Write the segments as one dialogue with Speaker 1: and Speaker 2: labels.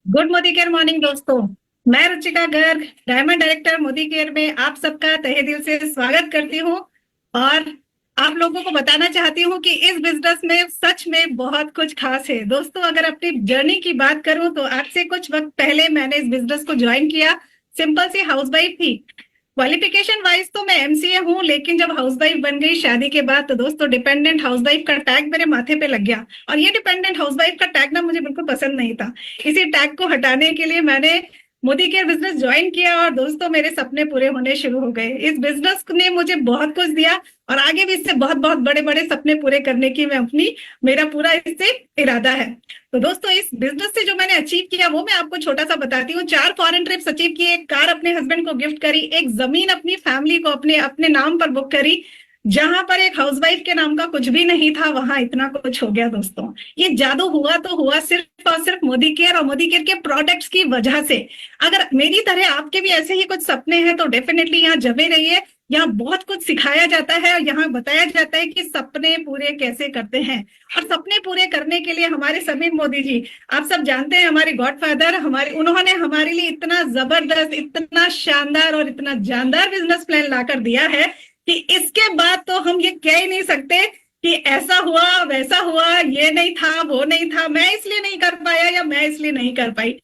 Speaker 1: Good Modi care morning दोस्तों। मैं Ruchika Garg, diamond director Modi care में आप सबका तहे दिल से स्वागत करती हूँ। और आप लोगों को बताना चाहती हूँ कि इस बिजनेस में सच में बहुत कुछ खास है दोस्तों। अगर अपनी जर्नी की बात करूं तो आज से कुछ वक्त पहले मैंने इस बिजनेस को ज्वाइन किया। सिंपल सी हाउसवाइफ थी। क्वालिफिकेशन वाइज तो मैं एमसीए हूँ, लेकिन जब हाउसवाइफ बन गई शादी के बाद तो दोस्तों डिपेंडेंट हाउसवाइफ का टैग मेरे माथे पे लग गया। और ये डिपेंडेंट हाउसवाइफ का टैग ना मुझे बिल्कुल पसंद नहीं था। इसी टैग को हटाने के लिए मैंने मोदी केयर बिजनेस ज्वाइन किया और दोस्तों मेरे सपने पूरे होने शुरू हो गए। इस बिजनेस ने मुझे बहुत कुछ दिया और आगे भी इससे बहुत बहुत बड़े बड़े सपने पूरे करने की मैं अपनी मेरा पूरा इससे इरादा है। तो दोस्तों इस बिजनेस से जो मैंने अचीव किया वो मैं आपको छोटा सा बताती हूँ। 4 फॉरेन ट्रिप्स अचीव किए, एक कार अपने हस्बैंड को गिफ्ट करी, एक जमीन अपनी फैमिली को अपने अपने नाम पर बुक करी। जहां पर एक हाउसवाइफ के नाम का कुछ भी नहीं था वहां इतना कुछ हो गया दोस्तों। ये जादू हुआ तो हुआ सिर्फ और सिर्फ मोदी केयर और मोदी केयर के प्रोडक्ट्स की वजह से। अगर मेरी तरह आपके भी ऐसे ही कुछ सपने हैं तो डेफिनेटली यहाँ जमे रहिए। यहाँ बहुत कुछ सिखाया जाता है और यहाँ बताया जाता है कि सपने पूरे कैसे करते हैं। और सपने पूरे करने के लिए हमारे समीर मोदी जी, आप सब जानते हैं, हमारे गॉडफादर, हमारे उन्होंने हमारे लिए इतना जबरदस्त, इतना शानदार और इतना जानदार बिजनेस प्लान लाकर दिया है कि इसके बाद तो हम ये कह ही नहीं सकते कि ऐसा हुआ वैसा हुआ, ये नहीं था वो नहीं था, मैं इसलिए नहीं कर पाया या मैं इसलिए नहीं कर पाई।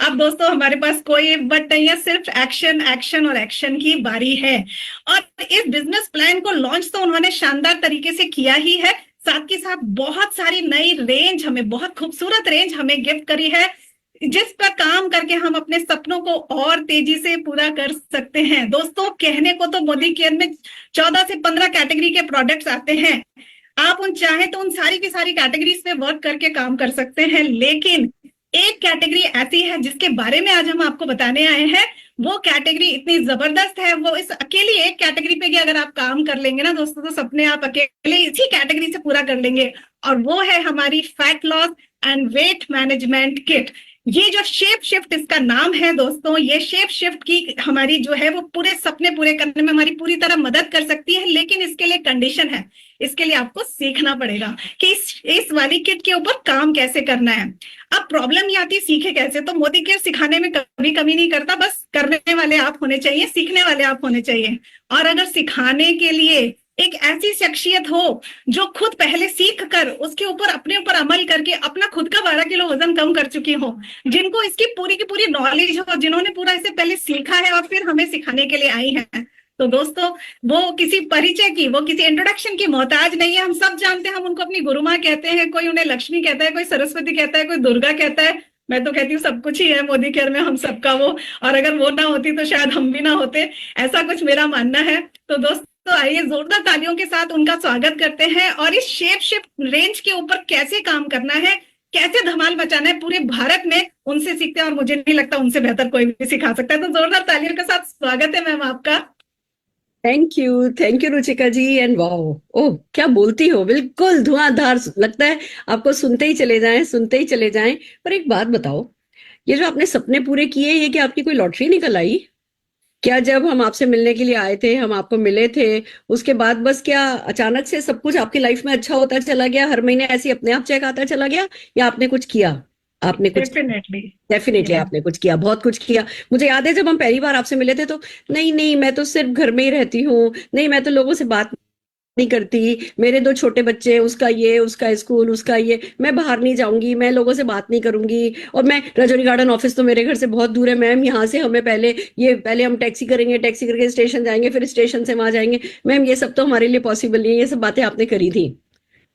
Speaker 1: अब दोस्तों हमारे पास कोई बट नहीं है, सिर्फ एक्शन एक्शन और एक्शन की बारी है। और इस बिजनेस प्लान को लॉन्च तो उन्होंने शानदार तरीके से किया ही है, साथ के साथ बहुत सारी नई रेंज, हमें बहुत खूबसूरत रेंज हमें गिफ्ट करी है, जिस पर काम करके हम अपने सपनों को और तेजी से पूरा कर सकते हैं। दोस्तों कहने को तो मोदी केयर में 14 से 15 कैटेगरी के प्रोडक्ट्स आते हैं। आप उन चाहे तो उन सारी की सारी कैटेगरीज पे वर्क करके काम कर सकते हैं, लेकिन एक कैटेगरी ऐसी है जिसके बारे में आज हम आपको बताने आए हैं। वो कैटेगरी इतनी जबरदस्त है, वो इस अकेली एक कैटेगरी पे भी अगर आप काम कर लेंगे ना दोस्तों तो सपने आप अकेले इसी कैटेगरी से पूरा कर लेंगे। और वो है हमारी fat loss and weight management kit. ये जो शेप शिफ्ट इसका नाम है दोस्तों, ये शेप शिफ्ट की हमारी जो है वो पूरे सपने पूरे करने में हमारी पूरी तरह मदद कर सकती है, लेकिन इसके लिए कंडीशन है। इसके लिए आपको सीखना पड़ेगा कि इस वाली किट के ऊपर काम कैसे करना है। अब प्रॉब्लम ये आती है सीखे कैसे, तो मोदी केयर सिखाने में कभी कमी नहीं करता, बस करने वाले आप होने चाहिए, सीखने वाले आप होने चाहिए। और अगर सिखाने के लिए एक ऐसी शख्सियत हो जो खुद पहले सीख कर उसके ऊपर अपने ऊपर अमल करके अपना खुद का 12 किलो वजन कम कर चुकी हो, जिनको इसकी पूरी की पूरी नॉलेज हो, जिन्होंने पूरा इसे पहले सीखा है और फिर हमें सिखाने के लिए आई है, तो दोस्तों वो किसी परिचय की, वो किसी इंट्रोडक्शन की मोहताज नहीं है। हम सब जानते हैं, हम उनको अपनी गुरु माँ कहते हैं, कोई उन्हें लक्ष्मी कहता है, कोई सरस्वती कहता है, कोई दुर्गा कहता है। मैं तो कहती हूँ सब कुछ ही है मोदी केयर में हम सबका वो, और अगर वो ना होती तो शायद हम भी ना होते, ऐसा कुछ मेरा मानना है। तो दोस्तों तो आइए जोरदार तालियों के साथ उनका स्वागत करते हैं और इस शेप शिफ्ट रेंज के ऊपर कैसे काम करना है, कैसे धमाल मचाना है पूरे भारत में, उनसे सीखते हैं। और मुझे नहीं लगता उनसे बेहतर कोई भी सिखा सकता है। तो जोरदार तालियों के साथ स्वागत है मैम आपका।
Speaker 2: Thank you Ruchika ji. And wow, oh क्या बोलती हो, बिल्कुल धुआंधार लगता है। आपको सुनते ही चले जाएं, सुनते ही चले जाएं। पर एक बात बताओ, ये जो आपने सपने पूरे किए, ये क्या आपकी कोई लॉटरी निकल आई? क्या जब हम आपसे मिलने के लिए आए थे, हम आपको मिले थे, उसके बाद बस क्या अचानक से सब कुछ आपकी लाइफ में अच्छा होता चला गया, हर महीने ऐसे अपने आप चेक आता चला गया, या आपने कुछ किया? आपने कुछ
Speaker 1: डेफिनेटली।
Speaker 2: डेफिनेटली आपने कुछ किया, बहुत कुछ किया। मुझे याद है जब हम पहली बार आपसे मिले थे तो, नहीं नहीं मैं तो सिर्फ घर में ही रहती हूँ, नहीं मैं तो लोगों से बात नहीं करती, मेरे 2 छोटे बच्चे, उसका ये, उसका स्कूल, उसका ये, मैं बाहर नहीं जाऊंगी, मैं लोगों से बात नहीं करूंगी, और मैं रजौरी गार्डन ऑफिस तो मेरे घर से बहुत दूर है मैम, यहाँ से हमें पहले हम टैक्सी करेंगे, टैक्सी करके स्टेशन जाएंगे, फिर स्टेशन से वहां जाएंगे, मैम ये सब तो हमारे लिए पॉसिबल नहीं है। ये सब बातें आपने करी थी।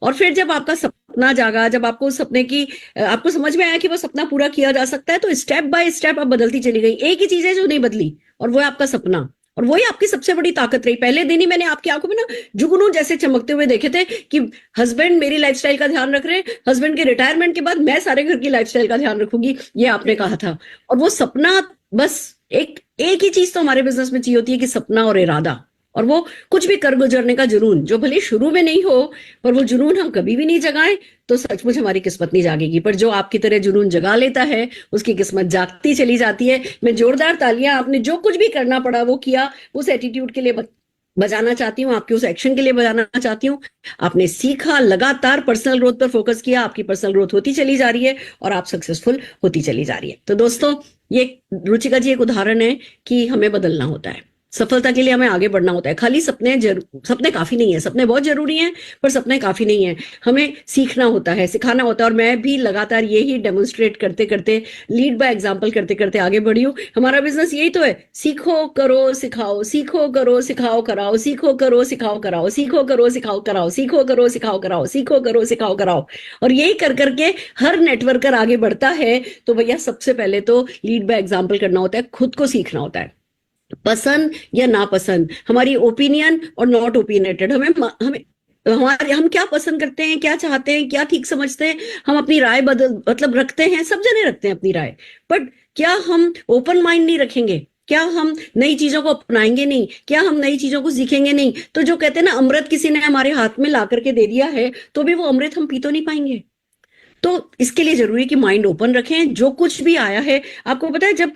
Speaker 2: और फिर जब आपका सपना जागा, जब आपको उस सपने की आपको समझ में आया कि वो सपना पूरा किया जा सकता है, तो स्टेप बाय स्टेप आप बदलती चली गई। एक ही चीज है जो नहीं बदली, और वो है आपका सपना। और वही आपकी सबसे बड़ी ताकत रही। पहले दिन ही मैंने आपकी आंखों में ना जुगनू जैसे चमकते हुए देखे थे कि हस्बैंड मेरी लाइफस्टाइल का ध्यान रख रहे हैं, हस्बैंड के रिटायरमेंट के बाद मैं सारे घर की लाइफस्टाइल का ध्यान रखूंगी, ये आपने कहा था। और वो सपना, बस एक एक ही चीज तो हमारे बिजनेस में चाहिए होती है कि सपना और इरादा, और वो कुछ भी कर गुजरने का जुनून, जो भले शुरू में नहीं हो, पर वो जुनून हम कभी भी नहीं जगाएं तो सचमुच हमारी किस्मत नहीं जागेगी। पर जो आपकी तरह जुनून जगा लेता है उसकी किस्मत जागती चली जाती है। मैं जोरदार तालियां, आपने जो कुछ भी करना पड़ा वो किया, उस एटीट्यूड के लिए बजाना चाहती हूँ, आपके उस एक्शन के लिए बजाना चाहती हूँ। आपने सीखा, लगातार पर्सनल ग्रोथ पर फोकस किया, आपकी पर्सनल ग्रोथ होती चली जा रही है और आप सक्सेसफुल होती चली जा रही है। तो दोस्तों, ये रुचिका जी एक उदाहरण है कि हमें बदलना होता है, सफलता के लिए हमें आगे बढ़ना होता है। खाली सपने काफी नहीं है, सपने बहुत जरूरी हैं पर सपने काफी नहीं है, हमें सीखना होता है, सिखाना होता है। और मैं भी लगातार यही डेमोन्स्ट्रेट करते करते, लीड बाय एग्जाम्पल करते करते आगे बढ़ी हूँ। हमारा बिजनेस यही तो है, सीखो करो सिखाओ, सीखो करो सिखाओ कराओ, सीखो करो सिखाओ कराओ, सीखो करो सिखाओ कराओ, सीखो करो सिखाओ कराओ, सीखो करो सिखाओ कराओ। और यही कर करके हर नेटवर्कर आगे बढ़ता है। तो भैया सबसे पहले तो लीड बाय एग्जाम्पल करना होता है, खुद को सीखना होता है। पसंद या नापसंद, हमारी ओपिनियन और नॉट ओपिनियटेड, हमें हमें हमारे हम क्या पसंद करते हैं, क्या चाहते हैं, क्या ठीक समझते हैं, हम अपनी राय बदल मतलब रखते हैं, सब जने रखते हैं अपनी राय, बट क्या हम ओपन माइंड नहीं रखेंगे, क्या हम नई चीजों को अपनाएंगे नहीं, क्या हम नई चीजों को सीखेंगे नहीं, तो जो कहते हैं ना, अमृत किसी ने हमारे हाथ में ला करके दे दिया है तो भी वो अमृत हम पी तो नहीं पाएंगे। तो इसके लिए जरूरी है कि माइंड ओपन रखें। जो कुछ भी आया है, आपको पता है जब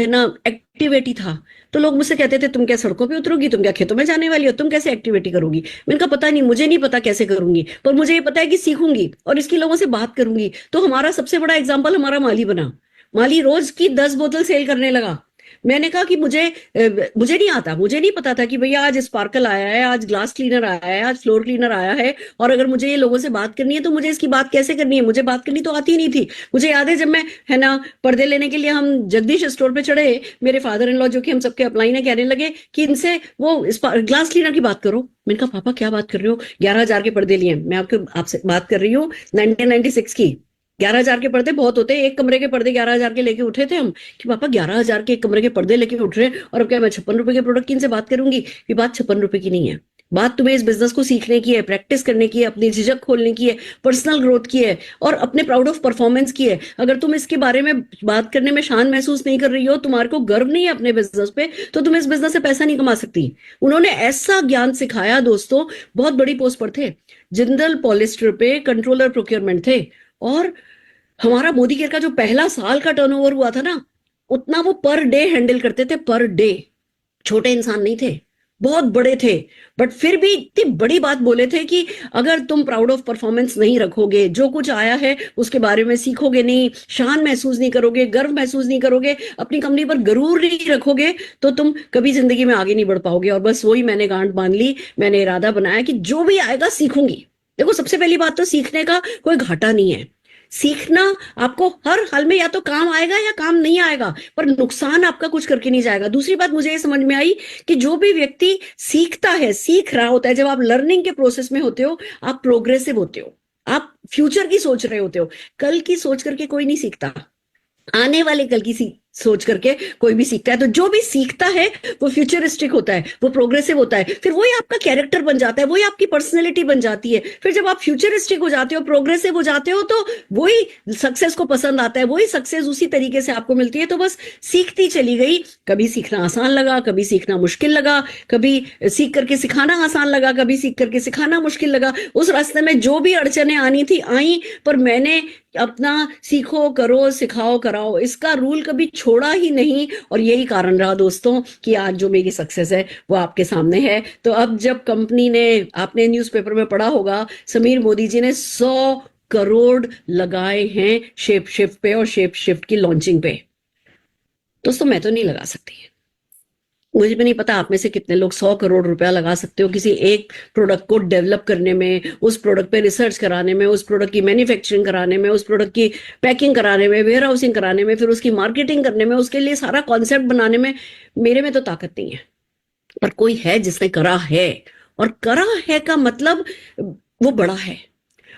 Speaker 2: ना एक्टिविटी था तो लोग मुझसे कहते थे तुम क्या सड़कों पे उतरोगी, तुम क्या खेतों में जाने वाली हो, तुम कैसे एक्टिविटी करोगी। मैंने कहा पता नहीं, मुझे नहीं पता कैसे करूंगी, पर मुझे ये पता है कि सीखूंगी और इसकी लोगों से बात करूंगी। तो हमारा सबसे बड़ा एग्जाम्पल हमारा माली बना। माली रोज की 10 बोतल सेल करने लगा। मैंने कहा कि मुझे नहीं आता, मुझे नहीं पता था कि भैया आज स्पार्कल आया है, आज ग्लास क्लीनर आया है, आज फ्लोर क्लीनर आया है, और अगर मुझे ये लोगों से बात करनी है तो मुझे इसकी बात कैसे करनी है। मुझे बात करनी तो आती ही नहीं थी। मुझे याद है जब मैं है ना पर्दे लेने के लिए हम जगदीश स्टोर पे चढ़े, मेरे फादर इन लॉ जो कि हम सबके अपलाइन है कहने लगे कि इनसे वो ग्लास क्लीनर की बात करो। मैंने कहा पापा क्या बात कर रहे हो, 11,000 के पर्दे लिए। मैं आपसे बात कर रही हूँ 1996 की। 11,000 के पर्दे बहुत होते हैं, एक कमरे के पर्दे 11,000 के लेके उठे थे हम कि पापा 11,000 के एक कमरे के पर्दे लेके उठ रहे हैं, और अब क्या मैं 56 रुपए के प्रोडक्ट की इनसे बात करूंगी। ये बात 56 रुपए की नहीं है, बात तुम्हें इस बिजनेस को सीखने की है, प्रैक्टिस करने की है, अपनी झिझक खोलने की है, पर्सनल ग्रोथ की है, और अपने प्राउड ऑफ परफॉर्मेंस की है। अगर तुम इसके बारे में बात करने में शान महसूस नहीं कर रही हो, तुम्हारे को गर्व नहीं है अपने बिजनेस पे, तो तुम इस बिजनेस से पैसा नहीं कमा सकती। उन्होंने ऐसा ज्ञान सिखाया दोस्तों, बहुत बड़ी पोस्ट पर थे, जिंदल पॉलिस्टर पे कंट्रोलर प्रोक्योरमेंट थे, और हमारा मोदी केयर का जो पहला साल का टर्नओवर हुआ था ना, उतना वो पर डे हैंडल करते थे, पर डे। छोटे इंसान नहीं थे, बहुत बड़े थे, बट फिर भी इतनी बड़ी बात बोले थे कि अगर तुम प्राउड ऑफ परफॉर्मेंस नहीं रखोगे, जो कुछ आया है उसके बारे में सीखोगे नहीं, शान महसूस नहीं करोगे, गर्व महसूस नहीं करोगे, अपनी कंपनी पर गरूर नहीं रखोगे, तो तुम कभी जिंदगी में आगे नहीं बढ़ पाओगे। और बस वही मैंने गांठ बांध ली, मैंने इरादा बनाया कि जो भी आएगा सीखूंगी। देखो सबसे पहली बात तो सीखने का कोई घाटा नहीं है। सीखना आपको हर हाल में या तो काम आएगा या काम नहीं आएगा, पर नुकसान आपका कुछ करके नहीं जाएगा। दूसरी बात मुझे ये समझ में आई कि जो भी व्यक्ति सीखता है, सीख रहा होता है, जब आप लर्निंग के प्रोसेस में होते हो, आप प्रोग्रेसिव होते हो, आप फ्यूचर की सोच रहे होते हो। कल की सोच करके कोई नहीं सीखता, आने वाले कल की सोच करके कोई भी सीखता है। तो जो भी सीखता है वो फ्यूचरिस्टिक होता है, वो प्रोग्रेसिव होता है, फिर वही आपका कैरेक्टर बन जाता है, वही आपकी पर्सनैलिटी बन जाती है। फिर जब आप फ्यूचरिस्टिक हो जाते हो, प्रोग्रेसिव हो जाते हो, तो वही सक्सेस को पसंद आता है, वही सक्सेस उसी तरीके से आपको मिलती है। तो बस सीखती चली गई, कभी सीखना आसान लगा, कभी सीखना मुश्किल लगा, कभी सीख करके सिखाना आसान लगा, कभी सीख करके सिखाना मुश्किल लगा। उस रास्ते में जो भी अड़चने आनी थी आई, पर मैंने अपना सीखो करो सिखाओ कराओ इसका रूल कभी छोड़ा ही नहीं। और यही कारण रहा दोस्तों कि आज जो मेरी सक्सेस है वो आपके सामने है। तो अब जब कंपनी ने, आपने न्यूज़पेपर में पढ़ा होगा, समीर मोदी जी ने 100 करोड़ लगाए हैं शेप शिफ्ट पे और शेप शिफ्ट की लॉन्चिंग पे। दोस्तों मैं तो नहीं लगा सकती, मुझे भी नहीं पता आप में से कितने लोग 100 करोड़ रुपया लगा सकते हो किसी एक प्रोडक्ट को डेवलप करने में, उस प्रोडक्ट पे रिसर्च कराने में, उस प्रोडक्ट की मैन्युफैक्चरिंग कराने में, उस प्रोडक्ट की पैकिंग कराने में, वेयर हाउसिंग कराने में, फिर उसकी मार्केटिंग करने में, उसके लिए सारा कॉन्सेप्ट बनाने में। मेरे में तो ताकत नहीं है, पर कोई है जिसने करा है, और करा है का मतलब वो बड़ा है।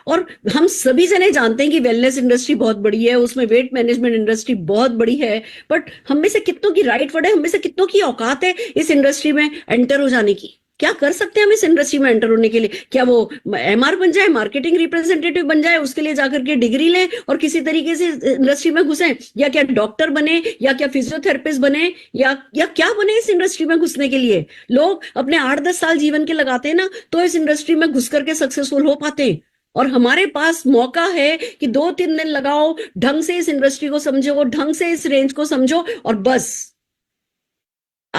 Speaker 2: और हम सभी जने जानते हैं कि वेलनेस इंडस्ट्री बहुत बड़ी है, उसमें वेट मैनेजमेंट इंडस्ट्री बहुत बड़ी है, बट हम में से कितनों की राइट वर्ड है, हम में से कितनों की औकात है इस इंडस्ट्री में एंटर हो जाने की। क्या कर सकते हैं हम इस इंडस्ट्री में एंटर होने के लिए? क्या वो एमआर बन जाए, मार्केटिंग रिप्रेजेंटेटिव बन जाए, उसके लिए जाकर के डिग्री लें और किसी तरीके से इंडस्ट्री में घुसे, या क्या डॉक्टर बने, या क्या फिजियोथेरेपिस्ट बने, या क्या बने इस इंडस्ट्री में घुसने के लिए? लोग अपने 8-10 साल जीवन के लगाते हैं ना, तो इस इंडस्ट्री में घुस करके सक्सेसफुल हो पाते हैं। और हमारे पास मौका है कि 2-3 दिन लगाओ, ढंग से इस इंडस्ट्री को समझो, ढंग से इस रेंज को समझो, और बस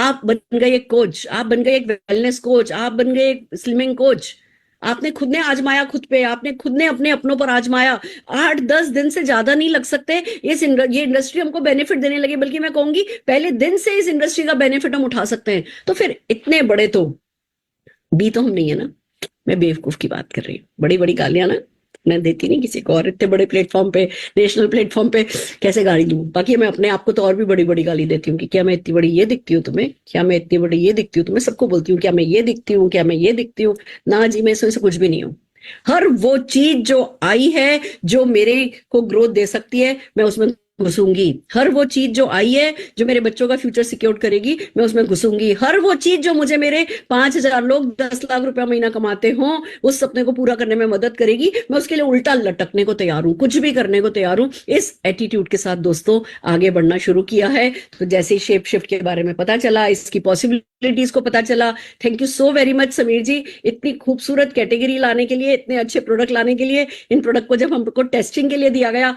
Speaker 2: आप बन गए एक कोच, आप बन गए एक वेलनेस कोच, आप बन गए एक स्लिमिंग कोच। आपने खुद ने आजमाया खुद पे, आपने खुद ने अपने अपनों पर आजमाया। 8-10 दिन से ज्यादा नहीं लग सकते ये इंडस्ट्री हमको बेनिफिट देने लगे, बल्कि मैं कहूंगी पहले दिन से इस इंडस्ट्री का बेनिफिट हम उठा सकते हैं। तो फिर इतने बड़े तो बी तो हम नहीं है ना। मैं बेवकूफ की बात कर रही हूँ। बड़ी बड़ी गालियां ना मैं देती नहीं किसी को, और इतने बड़े प्लेटफॉर्म पे, नेशनल प्लेटफॉर्म पे कैसे गाली दूं। बाकी मैं अपने आप को तो और भी बड़ी बड़ी गाली देती हूँ कि क्या मैं इतनी बड़ी ये दिखती हूँ तुम्हें, क्या मैं इतनी बड़ी ये दिखती हूँ तुम्हें, सबको बोलती हूँ क्या मैं ये दिखती हूँ, क्या मैं ये दिखती हूँ। ना जी, मैं इसमें से कुछ भी नहीं हूँ। हर वो चीज जो आई है जो मेरे को ग्रोथ दे सकती है, मैं उसमें घुसूंगी। हर वो चीज जो आई है जो मेरे बच्चों का फ्यूचर सिक्योर करेगी, मैं उसमें घुसूंगी। हर वो चीज जो मुझे मेरे 5,000 लोग 10 लाख रुपया महीना कमाते हों उस सपने को पूरा करने में मदद करेगी, मैं उसके लिए उल्टा लटकने को तैयार हूं, कुछ भी करने को तैयार हूं। इस एटीट्यूड के साथ दोस्तों आगे बढ़ना शुरू किया है। तो जैसे ही शेप शिफ्ट के बारे में पता चला, इसकी पॉसिबिलिटीज को पता चला, thank you so very much Sameer ji, इतनी खूबसूरत कैटेगरी लाने के लिए, इतने अच्छे प्रोडक्ट लाने के लिए। इन प्रोडक्ट को जब हमको टेस्टिंग के लिए दिया गया,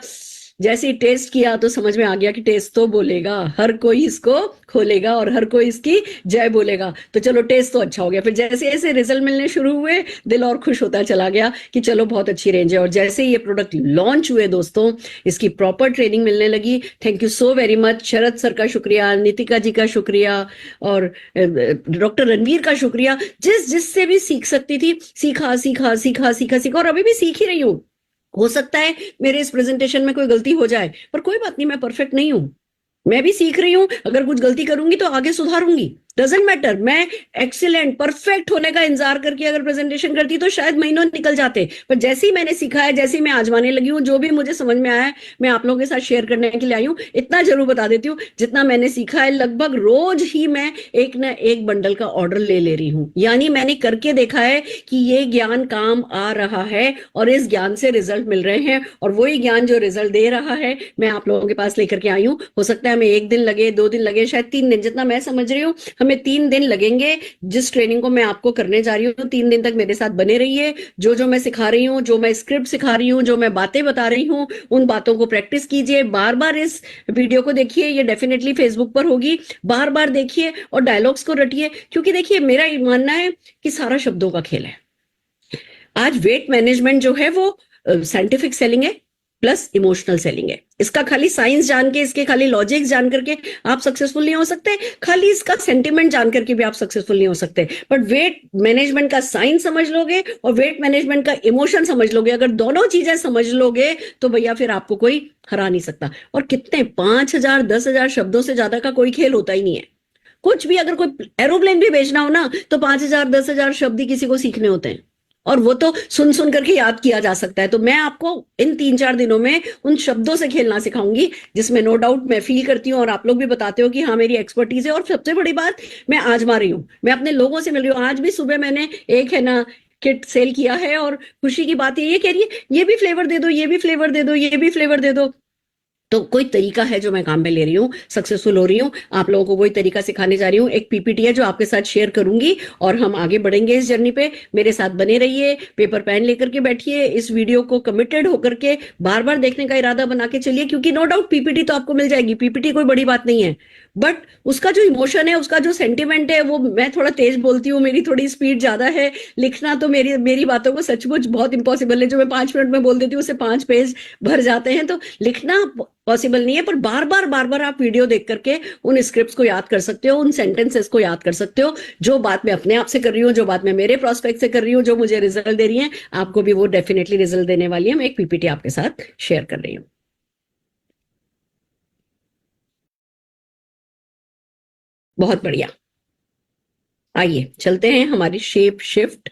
Speaker 2: जैसे ही टेस्ट किया तो समझ में आ गया कि टेस्ट तो बोलेगा, हर कोई इसको खोलेगा और हर कोई इसकी जय बोलेगा। तो चलो टेस्ट तो अच्छा हो गया। फिर जैसे जैसे रिजल्ट मिलने शुरू हुए, दिल और खुश होता चला गया कि चलो बहुत अच्छी रेंज है। और जैसे ही ये प्रोडक्ट लॉन्च हुए दोस्तों, इसकी प्रॉपर ट्रेनिंग मिलने लगी। Thank you so very much. Sharad sir का शुक्रिया, नितिका जी का शुक्रिया, और डॉक्टर रणवीर का शुक्रिया। जिससे भी सीख सकती थी सीखा सीखा सीखा सीखा सीखा, और अभी भी सीख ही रही हूँ। हो सकता है मेरे इस प्रेजेंटेशन में कोई गलती हो जाए, पर कोई बात नहीं, मैं परफेक्ट नहीं हूं। मैं भी सीख रही हूं। अगर कुछ गलती करूंगी तो आगे सुधारूंगी, डजेंट मैटर। मैं एक्सीलेंट परफेक्ट होने का इंतजार करके अगर प्रेजेंटेशन करती तो शायद महीनों निकल जाते। पर जैसे ही मैंने सीखा है, जैसे ही मैं आजमाने लगी हूँ, जो भी मुझे समझ में आया है मैं आप लोगों के साथ शेयर करने के लिए आई हूँ। इतना जरूर बता देती हूँ, जितना मैंने सीखा है लगभग रोज ही मैं एक ना एक बंडल का ऑर्डर ले रही हूँ। यानी मैंने करके देखा है कि ये ज्ञान काम आ रहा है और इस ज्ञान से रिजल्ट मिल रहे हैं, और वही ज्ञान जो रिजल्ट दे रहा है मैं आप लोगों के पास लेकर के आई हूँ। हो सकता है हमें 1 दिन लगे, 2 दिन लगे, शायद 3 दिन, जितना मैं समझ रही हूँ हमें 3 दिन लगेंगे। जिस ट्रेनिंग को मैं आपको करने जा रही हूँ, 3 दिन तक मेरे साथ बने रहिए। जो जो मैं सिखा रही हूँ, जो मैं स्क्रिप्ट सिखा रही हूँ, जो मैं बातें बता रही हूँ, उन बातों को प्रैक्टिस कीजिए। बार बार इस वीडियो को देखिए, ये डेफिनेटली फेसबुक पर होगी। बार बार देखिए और डायलॉग्स को रटिए, क्योंकि देखिए मेरा मानना है कि सारा शब्दों का खेल है। आज वेट मैनेजमेंट जो है वो साइंटिफिक सेलिंग है प्लस इमोशनल सेलिंग है। इसका खाली साइंस जान के, इसके खाली लॉजिक्स जान करके आप सक्सेसफुल नहीं हो सकते, खाली इसका सेंटिमेंट जान करके भी आप सक्सेसफुल नहीं हो सकते। बट वेट मैनेजमेंट का साइंस समझ लोगे और वेट मैनेजमेंट का इमोशन समझ लोगे, अगर दोनों चीजें समझ लोगे तो भैया फिर आपको कोई हरा नहीं सकता। और कितने 5,000 10,000 शब्दों से ज्यादा का कोई खेल होता ही नहीं है। कुछ भी, अगर कोई एरोप्लेन भी भेजना हो ना तो 5,000 10,000 शब्द ही किसी को सीखने होते हैं, और वो तो सुन सुन करके याद किया जा सकता है। तो मैं आपको इन 3-4 दिनों में उन शब्दों से खेलना सिखाऊंगी जिसमें नो डाउट मैं फील करती हूँ और आप लोग भी बताते हो कि हाँ मेरी एक्सपर्टीज है। और सबसे बड़ी बात, मैं आजमा रही हूँ, मैं अपने लोगों से मिल रही हूँ। आज भी सुबह मैंने एक है ना किट सेल किया है, और खुशी की बात ये कह रही है ये भी फ्लेवर दे दो, ये भी फ्लेवर दे दो, ये भी फ्लेवर दे दो। तो कोई तरीका है जो मैं काम में ले रही हूँ, सक्सेसफुल हो रही हूँ, आप लोगों को वही तरीका सिखाने जा रही हूँ। एक पीपीटी है जो आपके साथ शेयर करूंगी और हम आगे बढ़ेंगे इस जर्नी पे। मेरे साथ बने रहिए, पेपर पेन लेकर के बैठिए, इस वीडियो को कमिटेड होकर के बार बार देखने का इरादा बना के चलिए, क्योंकि नो डाउट पीपीटी तो आपको मिल जाएगी, पीपीटी कोई बड़ी बात नहीं है। बट उसका जो इमोशन है, उसका जो सेंटिमेंट है, वो मैं थोड़ा तेज बोलती हूँ, मेरी थोड़ी स्पीड ज्यादा है। लिखना तो मेरी मेरी बातों को सचमुच बहुत इंपॉसिबल है, जो मैं 5 मिनट में बोल देती हूँ उससे 5 पेज भर जाते हैं। तो लिखना पॉसिबल नहीं है, पर बार बार आप वीडियो देख करके उन स्क्रिप्ट्स को याद कर सकते हो, उन सेंटेंसेस को याद कर सकते हो। जो बात मैं अपने आप से कर रही हूँ, जो बात मैं मेरे प्रोस्पेक्ट से कर रही हूँ, जो मुझे रिजल्ट दे रही है, आपको भी वो डेफिनेटली रिजल्ट देने वाली है। मैं एक पीपीटी आपके साथ शेयर कर रही हूँ। बहुत बढ़िया, आइए चलते हैं हमारी शेप शिफ्ट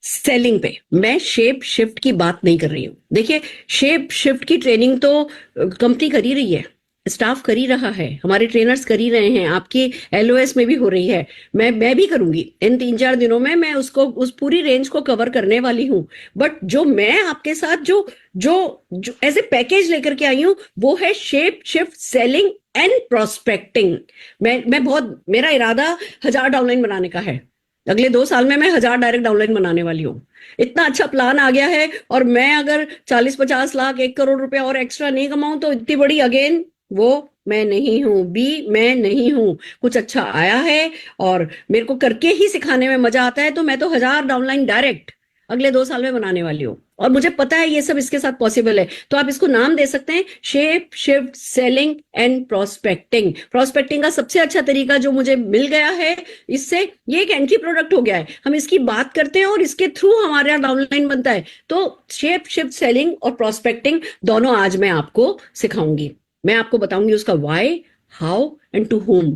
Speaker 2: सेलिंग पे। मैं शेप शिफ्ट की बात नहीं कर रही हूं। देखिए, शेप शिफ्ट की ट्रेनिंग तो कंपनी कर ही रही है, स्टाफ कर ही रहा है, हमारे ट्रेनर्स कर ही रहे हैं, आपकी एलओएस में भी हो रही है। मैं भी करूंगी इन 3-4 दिनों में, मैं उसको उस पूरी रेंज को कवर करने वाली हूं। बट जो मैं आपके साथ जो जो जो एज ए पैकेज लेकर के आई हूं, वो है shape shift selling and prospecting. मैं बहुत, मेरा इरादा 1000 डाउनलाइन बनाने का है। अगले 2 साल में मैं 1000 डायरेक्ट डाउनलाइन बनाने वाली हूँ। इतना अच्छा प्लान आ गया है, और मैं अगर 40-50 लाख 1 करोड़ रुपया और एक्स्ट्रा नहीं कमाऊं तो इतनी बड़ी अगेन वो मैं नहीं हूँ, बी मैं नहीं हूँ, कुछ अच्छा आया है और मेरे को करके ही सिखाने में मजा आता है, तो मैं तो 1000 डाउनलाइन डायरेक्ट अगले 2 साल में बनाने वाली हूँ और मुझे पता है ये सब इसके साथ पॉसिबल है। तो आप इसको नाम दे सकते हैं shape shift selling and prospecting. Prospecting का सबसे अच्छा तरीका जो मुझे मिल गया है, इससे ये एक एंट्री प्रोडक्ट हो गया है, हम इसकी बात करते हैं और इसके थ्रू हमारा डाउनलाइन बनता है। तो शेप शिफ्ट सेलिंग और प्रोस्पेक्टिंग दोनों आज मैं आपको सिखाऊंगी। मैं आपको बताऊंगी उसका why, how and to whom,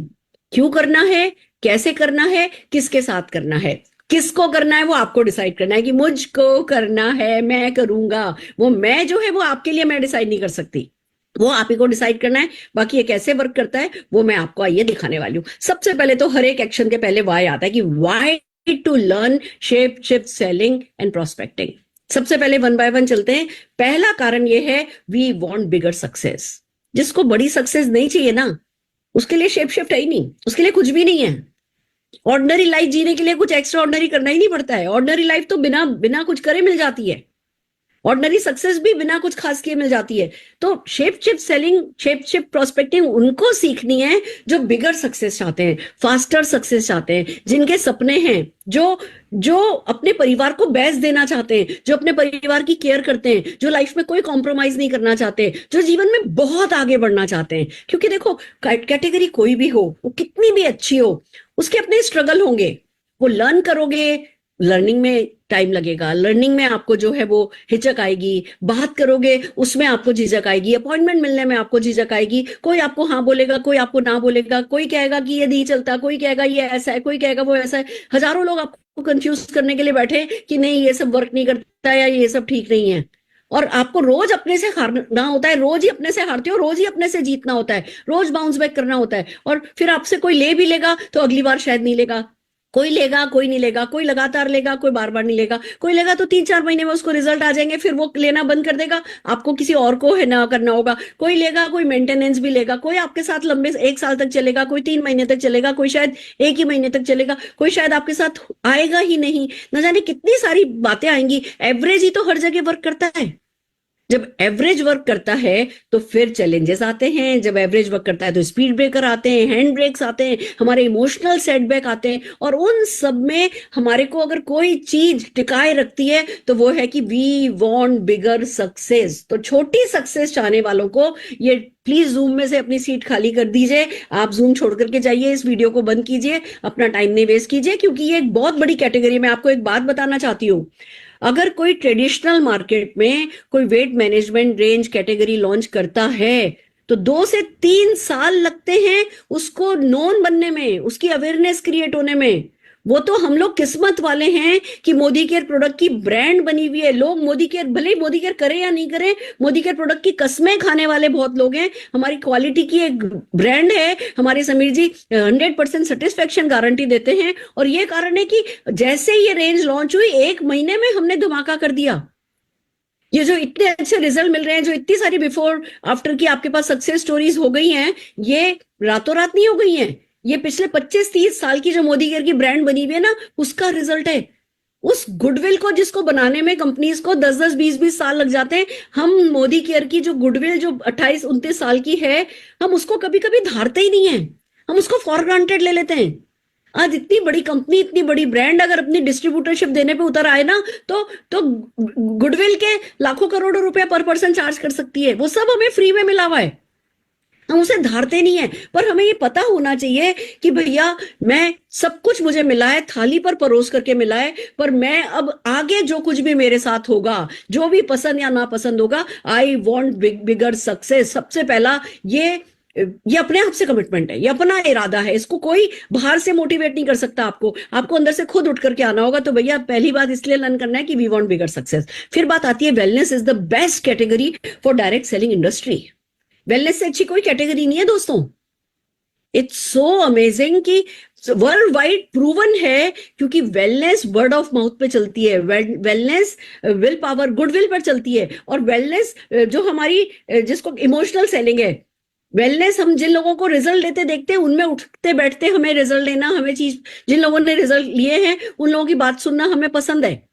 Speaker 2: क्यों करना है, कैसे करना है, किसके साथ करना है। किसको करना है वो आपको डिसाइड करना है कि मुझको करना है, मैं करूंगा। वो मैं जो है वो आपके लिए मैं डिसाइड नहीं कर सकती, वो आप ही को डिसाइड करना है। बाकी ये कैसे वर्क करता है वो मैं आपको आइए दिखाने वाली हूँ। सबसे पहले तो हर एक एक्शन के पहले वाई आता है कि why to learn shape shift selling and prospecting. सबसे पहले वन बाय वन चलते हैं। पहला कारण ये है वी वांट बिगर सक्सेस। जिसको बड़ी सक्सेस नहीं चाहिए ना, उसके लिए शेप शिफ्ट है ही नहीं, उसके लिए कुछ भी नहीं है। ऑर्डिनरी लाइफ जीने के लिए कुछ एक्स्ट्रा ऑर्डिनरी करना ही नहीं पड़ता है। ऑर्डिनरी लाइफ तो बिना बिना कुछ करे मिल जाती है, ऑर्डिनरी सक्सेस भी बिना कुछ खास किए मिल जाती है। तो shape shift selling, shape shift prospecting उनको सीखनी है जो बिगर सक्सेस चाहते हैं, फास्टर सक्सेस चाहते हैं, जिनके सपने हैं, जो जो अपने परिवार को बेस्ट देना चाहते हैं, जो अपने परिवार की केयर करते हैं, जो लाइफ में कोई कॉम्प्रोमाइज नहीं करना चाहते, जो जीवन में बहुत आगे बढ़ना चाहते हैं। क्योंकि देखो कैटेगरी कोई भी हो, वो कितनी भी अच्छी हो, उसके अपने स्ट्रगल होंगे। वो लर्न करोगे, लर्निंग में टाइम लगेगा, लर्निंग में आपको जो है वो हिचक आएगी, बात करोगे उसमें आपको झिझक आएगी, अपॉइंटमेंट मिलने में आपको झिझक आएगी, कोई आपको हाँ बोलेगा, कोई आपको ना बोलेगा, कोई कहेगा कि ये नहीं चलता, कोई कहेगा ये ऐसा है, कोई कहेगा वो ऐसा है। हजारों लोग आपको कंफ्यूज करने के लिए बैठे कि नहीं ये सब वर्क नहीं करता या ये सब ठीक नहीं है। और आपको रोज अपने से हारना होता है, रोज ही अपने से हारते हो, रोज ही अपने से जीतना होता है, रोज बाउंस बैक करना होता है। और फिर आपसे कोई ले भी लेगा तो अगली बार शायद नहीं लेगा, कोई लेगा कोई नहीं लेगा, कोई लगातार लेगा कोई बार बार नहीं लेगा, कोई लेगा तो 3-4 महीने में उसको रिजल्ट आ जाएंगे, फिर वो लेना बंद कर देगा, आपको किसी और को है ना करना होगा। कोई लेगा, कोई मेंटेनेंस भी लेगा, कोई आपके साथ लंबे 1 साल तक चलेगा, कोई 3 महीने तक चलेगा, कोई शायद 1 ही महीने तक चलेगा, कोई शायद आपके साथ आएगा ही नहीं। न जाने कितनी सारी बातें आएंगी। एवरेज ही तो हर जगह वर्क करता है। जब एवरेज वर्क करता है तो फिर चैलेंजेस आते हैं, जब एवरेज वर्क करता है तो स्पीड ब्रेकर आते हैं, हैंड ब्रेक्स आते हैं, हमारे इमोशनल सेटबैक आते हैं। और उन सब में हमारे को अगर कोई चीज टिकाए रखती है तो वो है कि वी वांट बिगर सक्सेस। तो छोटी सक्सेस चाहने वालों को ये प्लीज जूम में से अपनी सीट खाली कर दीजिए, आप जूम छोड़ करके जाइए, इस वीडियो को बंद कीजिए, अपना टाइम नहीं वेस्ट कीजिए, क्योंकि ये एक बहुत बड़ी कैटेगरी। मैं आपको एक बात बताना चाहती हूँ, अगर कोई ट्रेडिशनल मार्केट में कोई weight management range category launch करता है तो 2 से 3 साल लगते हैं उसको नोन बनने में, उसकी अवेयरनेस क्रिएट होने में। वो तो हम लोग किस्मत वाले हैं कि मोदी केयर प्रोडक्ट की ब्रांड बनी हुई है। लोग मोदी केयर, भले ही मोदी केयर करे या नहीं करे, मोदी केयर प्रोडक्ट की कस्में खाने वाले बहुत लोग हैं। हमारी क्वालिटी की एक ब्रांड है, हमारे समीर जी 100% सेटिस्फेक्शन गारंटी देते हैं। और ये कारण है कि जैसे ये रेंज लॉन्च हुई 1 महीने में हमने धमाका कर दिया। ये जो इतने अच्छे रिजल्ट मिल रहे हैं, जो इतनी सारी बिफोर आफ्टर की आपके पास सक्सेस स्टोरीज हो गई हैं, ये रातों रात नहीं हो गई हैं। ये पिछले 25-30 साल की जो मोदी केयर की ब्रांड बनी हुई है ना, उसका रिजल्ट है। उस गुडविल को जिसको बनाने में कंपनीज को 10-10 20-20 साल लग जाते हैं, हम मोदी केयर की जो गुडविल जो 28-29 साल की है, हम उसको कभी कभी धारते ही नहीं है, हम उसको फॉर ग्रांटेड ले लेते हैं। आज इतनी बड़ी कंपनी, इतनी बड़ी ब्रांड अगर अपनी डिस्ट्रीब्यूटरशिप देने पे उतर आए ना, तो गुडविल के लाखों करोड़ों रुपया पर पर्सन चार्ज कर सकती है। वो सब हमें फ्री में मिला हुआ है, हम उसे धारते नहीं है। पर हमें ये पता होना चाहिए कि भैया मैं सब कुछ मुझे मिला है, थाली पर परोस करके मिला है, पर मैं अब आगे जो कुछ भी मेरे साथ होगा, जो भी पसंद या नापसंद होगा, आई वॉन्ट बिगर सक्सेस। सबसे पहला ये अपने आप से कमिटमेंट है, ये अपना इरादा है, इसको कोई बाहर से मोटिवेट नहीं कर सकता। आपको अंदर से खुद उठ करके आना होगा। तो भैया पहली बात इसलिए लर्न करना है कि वी वांट बिगर सक्सेस। फिर बात आती है wellness is the best category for direct selling industry. Wellness से अच्छी कोई कैटेगरी नहीं है दोस्तों। इट्स सो अमेजिंग कि वर्ल्ड वाइड प्रूवन है, क्योंकि वेलनेस वर्ड ऑफ माउथ पे चलती है, वेलनेस विल पावर, गुडविल पर चलती है। और वेलनेस जो हमारी जिसको इमोशनल सेलिंग है, वेलनेस हम जिन लोगों को रिजल्ट लेते देखते हैं उनमें उठते बैठते हमें रिजल्ट लेना, हमें चीज, जिन लोगों ने रिजल्ट लिए हैं उन लोगों की बात सुनना हमें पसंद है।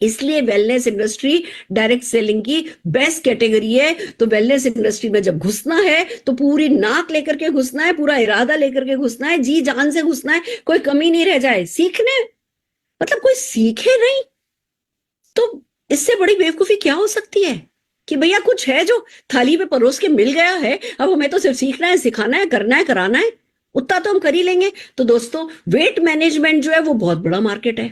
Speaker 2: इसलिए वेलनेस इंडस्ट्री डायरेक्ट सेलिंग की बेस्ट कैटेगरी है। तो वेलनेस इंडस्ट्री में जब घुसना है तो पूरी नाक लेकर के घुसना है, पूरा इरादा लेकर के घुसना है, जी जान से घुसना है, कोई कमी नहीं रह जाए। सीखने मतलब कोई सीखे नहीं तो इससे बड़ी बेवकूफी क्या हो सकती है कि भैया कुछ है जो थाली पे परोस के मिल गया है, अब हमें तो सिर्फ सीखना है, सिखाना है, करना है, कराना है, उतना तो हम कर ही लेंगे। तो दोस्तों वेट मैनेजमेंट जो है वो बहुत बड़ा मार्केट है।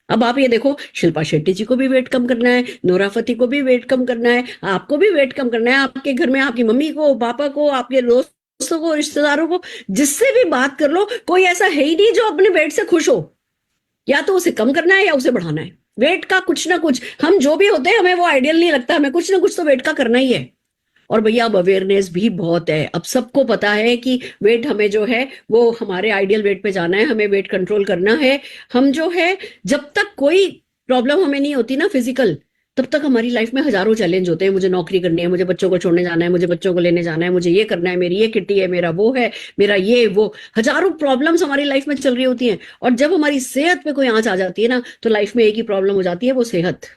Speaker 2: अब आप ये देखो, शिल्पा शेट्टी जी को भी वेट कम करना है, नोरा फतेही को भी वेट कम करना है, आपको भी वेट कम करना है, आपके घर में आपकी मम्मी को, पापा को, आपके दोस्तों को, रिश्तेदारों को, जिससे भी बात कर लो, कोई ऐसा है ही नहीं जो अपने वेट से खुश हो। या तो उसे कम करना है या उसे बढ़ाना है। वेट का कुछ ना कुछ, हम जो भी होते हैं हमें वो आइडियल नहीं लगता, हमें कुछ ना कुछ तो वेट का करना ही है। और भैया अब अवेयरनेस भी बहुत है, अब सबको पता है कि वेट हमें जो है वो हमारे आइडियल वेट पे जाना है, हमें वेट कंट्रोल करना है। हम जो है जब तक कोई प्रॉब्लम हमें नहीं होती ना फिजिकल, तब तक हमारी लाइफ में हजारों चैलेंज होते हैं। मुझे नौकरी करनी है, मुझे बच्चों को छोड़ने जाना है, मुझे बच्चों को लेने जाना है, मुझे ये करना है, मेरी ये किट्टी है, मेरा वो है, मेरा ये वो, हजारों प्रॉब्लम्स हमारी लाइफ में चल रही होती हैं। और जब हमारी सेहत पे कोई आंच आ जाती है ना, तो लाइफ में एक ही प्रॉब्लम हो जाती है, वो सेहत।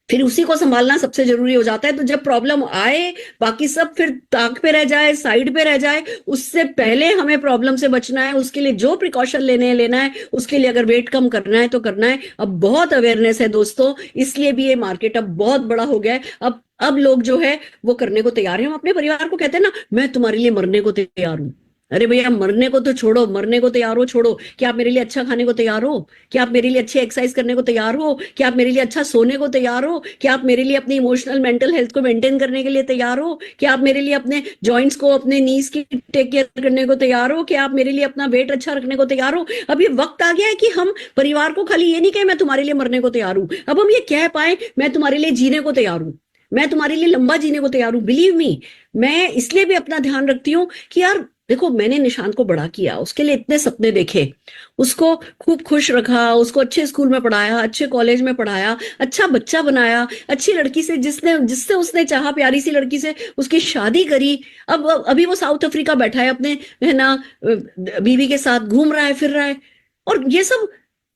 Speaker 2: फिर उसी को संभालना सबसे जरूरी हो जाता है। तो जब प्रॉब्लम आए, बाकी सब फिर ताक पे रह जाए, साइड पे रह जाए, उससे पहले हमें प्रॉब्लम से बचना है। उसके लिए जो प्रिकॉशन लेना है, उसके लिए अगर वेट कम करना है तो करना है। अब बहुत अवेयरनेस है दोस्तों, इसलिए भी ये मार्केट अब बहुत बड़ा हो गया है। अब लोग जो है वो करने को तैयार हैं। हम अपने परिवार को कहते हैं ना, मैं तुम्हारे लिए मरने को तैयार हूं। अरे भैया मरने को तो छोड़ो, मरने को तैयार हो छोड़ो। क्या आप मेरे लिए अच्छा खाने को तैयार हो? क्या आप मेरे लिए अच्छी एक्सरसाइज करने को तैयार हो? क्या आप मेरे लिए अच्छा सोने को तैयार हो? क्या आप मेरे लिए अपनी इमोशनल मेंटल हेल्थ को मेंटेन करने के लिए तैयार हो? क्या आप मेरे लिए अपने जॉइंट्स को, अपने नीज की टेक केयर करने को तैयार हो? क्या आप मेरे लिए अपना वेट अच्छा रखने को तैयार हो? अब ये वक्त आ गया है कि हम परिवार को खाली ये नहीं कहे मैं तुम्हारे लिए मरने को तैयार हूं, अब हम ये कह पाए मैं तुम्हारे लिए जीने को तैयार हूं, मैं तुम्हारे लिए लंबा जीने को तैयार हूं। बिलीव मी, मैं इसलिए भी अपना ध्यान रखती हूँ कि यार देखो, मैंने निशांत को बड़ा किया, उसके लिए इतने सपने देखे, उसको खूब खुश रखा, उसको अच्छे स्कूल में पढ़ाया, अच्छे कॉलेज में पढ़ाया, अच्छा बच्चा बनाया, अच्छी लड़की से जिससे उसने चाहा, प्यारी सी लड़की से उसकी शादी करी। अब अभी वो साउथ अफ्रीका बैठा है अपने, है ना, बीवी के साथ घूम रहा है, फिर रहा है। और ये सब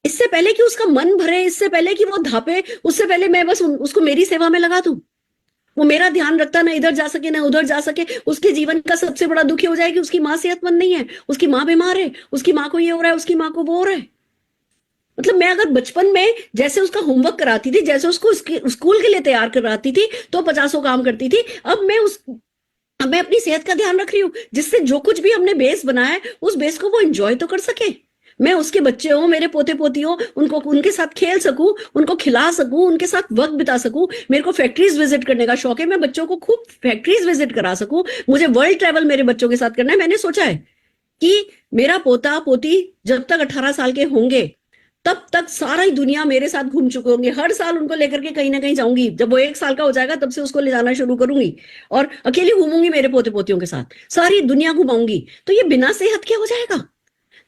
Speaker 2: इससे पहले कि उसका मन भरे, इससे पहले कि वो धापे, उससे पहले मैं बस उसको मेरी सेवा में लगा दूं। वो मेरा ध्यान रखता, ना इधर जा सके ना उधर जा सके। उसके जीवन का सबसे बड़ा दुख हो जाए कि उसकी माँ सेहतमंद नहीं है, उसकी माँ बीमार है, उसकी माँ को ये हो रहा है, उसकी माँ को वो हो रहा है। मतलब मैं अगर बचपन में जैसे उसका होमवर्क कराती थी, जैसे उसको स्कूल के लिए तैयार कराती थी, तो 50 काम करती थी। अब मैं अपनी सेहत का ध्यान रख रही हूँ, जिससे जो कुछ भी हमने बेस बनाया है उस बेस को वो एंजॉय तो कर सके। मैं उसके बच्चे हो, मेरे पोते पोती हो, उनको उनके साथ खेल सकूं, उनको खिला सकूं, उनके साथ वक्त बिता सकूं। मेरे को फैक्ट्रीज विजिट करने का शौक है, मैं बच्चों को खूब फैक्ट्रीज विजिट करा सकूं। मुझे वर्ल्ड ट्रैवल मेरे बच्चों के साथ करना है। मैंने सोचा है कि मेरा पोता पोती जब तक 18 साल के होंगे तब तक सारा ही दुनिया मेरे साथ घूम चुके होंगे। हर साल उनको लेकर के कहीं ना कहीं जाऊंगी। जब वो 1 साल का हो जाएगा तब से उसको ले जाना शुरू करूंगी और अकेली घूमूंगी मेरे पोते पोतियों के साथ, सारी दुनिया घुमाऊंगी। तो ये बिना सेहत के हो जाएगा?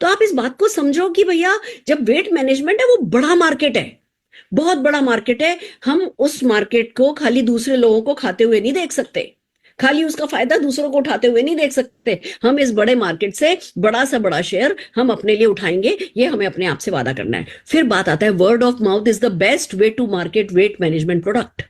Speaker 2: तो आप इस बात को समझो कि भैया जब वेट मैनेजमेंट है वो बड़ा मार्केट है, बहुत बड़ा मार्केट है। हम उस मार्केट को खाली दूसरे लोगों को खाते हुए नहीं देख सकते, खाली उसका फायदा दूसरों को उठाते हुए नहीं देख सकते। हम इस बड़े मार्केट से बड़ा सा बड़ा शेयर हम अपने लिए उठाएंगे, ये हमें अपने आप से वादा करना है। फिर बात आता है word of mouth is the best way to market weight management product.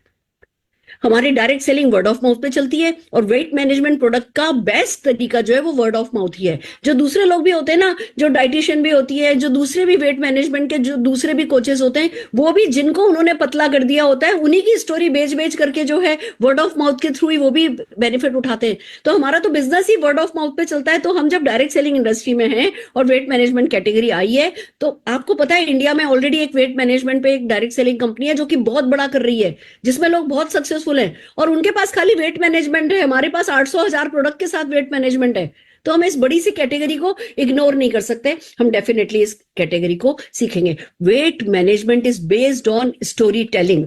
Speaker 2: हमारी direct selling word of mouth पे चलती है और वेट मैनेजमेंट प्रोडक्ट का बेस्ट तरीका जो है वो वर्ड ऑफ माउथ ही है। जो दूसरे लोग भी होते हैं ना, जो डाइटिशियन भी होती है, जो दूसरे भी वेट मैनेजमेंट के जो दूसरे भी कोचेस होते हैं, वो भी जिनको उन्होंने पतला कर दिया होता है, उन्हीं की स्टोरी बेच बेच करके जो है वर्ड ऑफ माउथ के थ्रू ही वो भी बेनिफिट उठाते हैं। तो हमारा तो business he word of mouth पे चलता है। तो हम जब डायरेक्ट सेलिंग इंडस्ट्री में हैं और वेट मैनेजमेंट कैटेगरी आई है, तो आपको पता है इंडिया में ऑलरेडी एक वेट मैनेजमेंट पे एक डायरेक्ट सेलिंग कंपनी है जो कि बहुत बड़ा कर रही है, जिसमें लोग बहुत सक्सेसफुल हैं और उनके पास खाली वेट मैनेजमेंट है। हमारे पास 800,000 प्रोडक्ट के साथ वेट मैनेजमेंट है। तो हम इस बड़ी सी कैटेगरी को इग्नोर नहीं कर सकते, हम डेफिनेटली इस कैटेगरी को सीखेंगे। Weight management is based on story telling.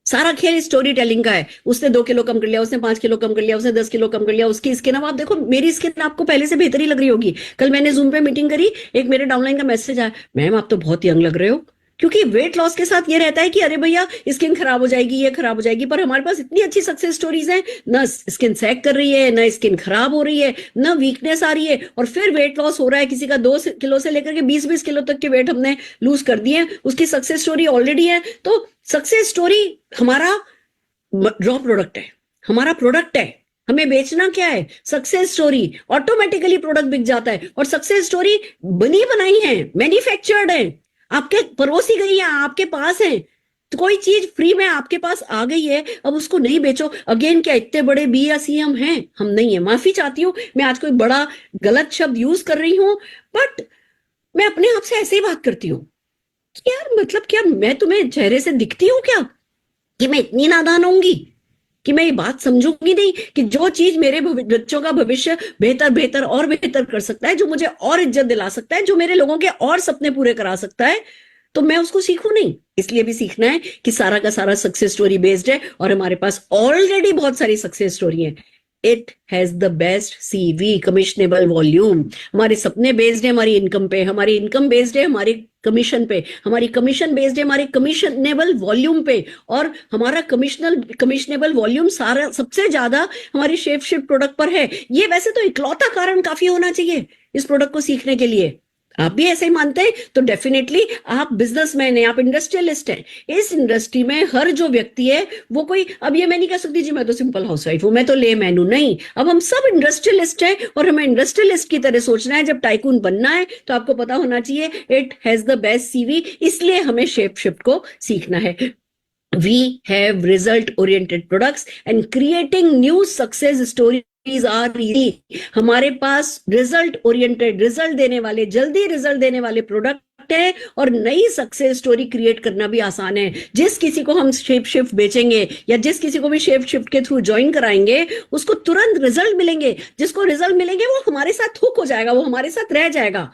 Speaker 2: सारा खेल स्टोरी टेलिंग का है। उसने 2 किलो कम कर लिया, उसने 5 किलो कम कर लिया, उसने 10 किलो कम कर लिया, उसकी स्किन, अब आप देखो मेरी स्किन आपको पहले से बेहतर ही लग रही होगी। कल मैंने जूम पे मीटिंग करी, एक मेरे डाउनलाइन का मैसेज आया, मैम आप तो बहुत यंग लग रहे हो। क्योंकि वेट लॉस के साथ ये रहता है कि अरे भैया स्किन खराब हो जाएगी, ये खराब हो जाएगी, पर हमारे पास इतनी अच्छी सक्सेस स्टोरीज हैं, ना स्किन सैग कर रही है, ना स्किन खराब हो रही है, ना वीकनेस आ रही है, और फिर वेट लॉस हो रहा है। किसी का 2 किलो से लेकर के 20-20 किलो तक के वेट हमने लूज कर दिए, उसकी सक्सेस स्टोरी ऑलरेडी है। तो सक्सेस स्टोरी हमारा रॉ प्रोडक्ट है, हमारा प्रोडक्ट है। हमें बेचना क्या है? Success story. ऑटोमेटिकली प्रोडक्ट बिक जाता है, और सक्सेस स्टोरी बनी बनाई है, मैन्युफैक्चर्ड है, आपके परोसी गई है, आपके पास है। तो कोई चीज फ्री में आपके पास आ गई है, अब उसको नहीं बेचो। अगेन, क्या इतने बड़े बी या सी हम हैं? हम नहीं है। माफी चाहती हूँ, मैं आज कोई बड़ा गलत शब्द यूज कर रही हूँ, बट मैं अपने आप से ऐसे ही बात करती हूँ कि यार मतलब क्या मैं तुम्हें चेहरे से दिखती हूँ क्या कि मैं इतनी नादान होंगी कि मैं ये बात समझूंगी नहीं कि जो चीज मेरे बच्चों का भविष्य बेहतर बेहतर और बेहतर कर सकता है, जो मुझे और इज्जत दिला सकता है, जो मेरे लोगों के और सपने पूरे करा सकता है, तो मैं उसको सीखूं नहीं? इसलिए भी सीखना है कि सारा का सारा सक्सेस स्टोरी बेस्ड है, और हमारे पास ऑलरेडी बहुत सारी सक्सेस स्टोरी है। It has the best CV, commissionable volume. हमारे सपने बेस्ड है हमारी इनकम पे, हमारी इनकम बेस्ड है हमारी कमीशन पे, हमारी कमीशन बेस्ड है हमारी कमीशनेबल वॉल्यूम पे, और हमारा कमीशनेबल वॉल्यूम सारा सबसे ज्यादा हमारी शेप शिफ्ट प्रोडक्ट पर है। ये वैसे तो इकलौता कारण काफी होना चाहिए इस प्रोडक्ट को सीखने के लिए। आप भी ऐसे ही मानते हैं तो डेफिनेटली आप बिजनेसमैन हैं, आप इंडस्ट्रियलिस्ट हैं। इस इंडस्ट्री में हर जो व्यक्ति है वो कोई, अब ये मैं नहीं कह सकती जी मैं तो सिंपल हाउसवाइफ हूं, मैं तो ले मैनू, नहीं। अब हम सब इंडस्ट्रियलिस्ट हैं, और हमें इंडस्ट्रियलिस्ट की तरह सोचना है। जब टाइकून बनना है तो आपको पता होना चाहिए it has the best CV, इसलिए हमें शेप शिफ्ट को सीखना है। We have result oriented products and creating new success stories are easy। हमारे पास रिजल्ट ओरिएंटेड, रिजल्ट देने वाले, जल्दी रिजल्ट देने वाले प्रोडक्ट है, और नई सक्सेस स्टोरी क्रिएट करना भी आसान है। जिस किसी को हम शेप शिफ्ट बेचेंगे या जिस किसी को भी शेप शिफ्ट के थ्रू ज्वाइन कराएंगे, उसको तुरंत रिजल्ट मिलेंगे। जिसको रिजल्ट मिलेंगे वो हमारे साथ हुक हो जाएगा, वो हमारे साथ रह जाएगा।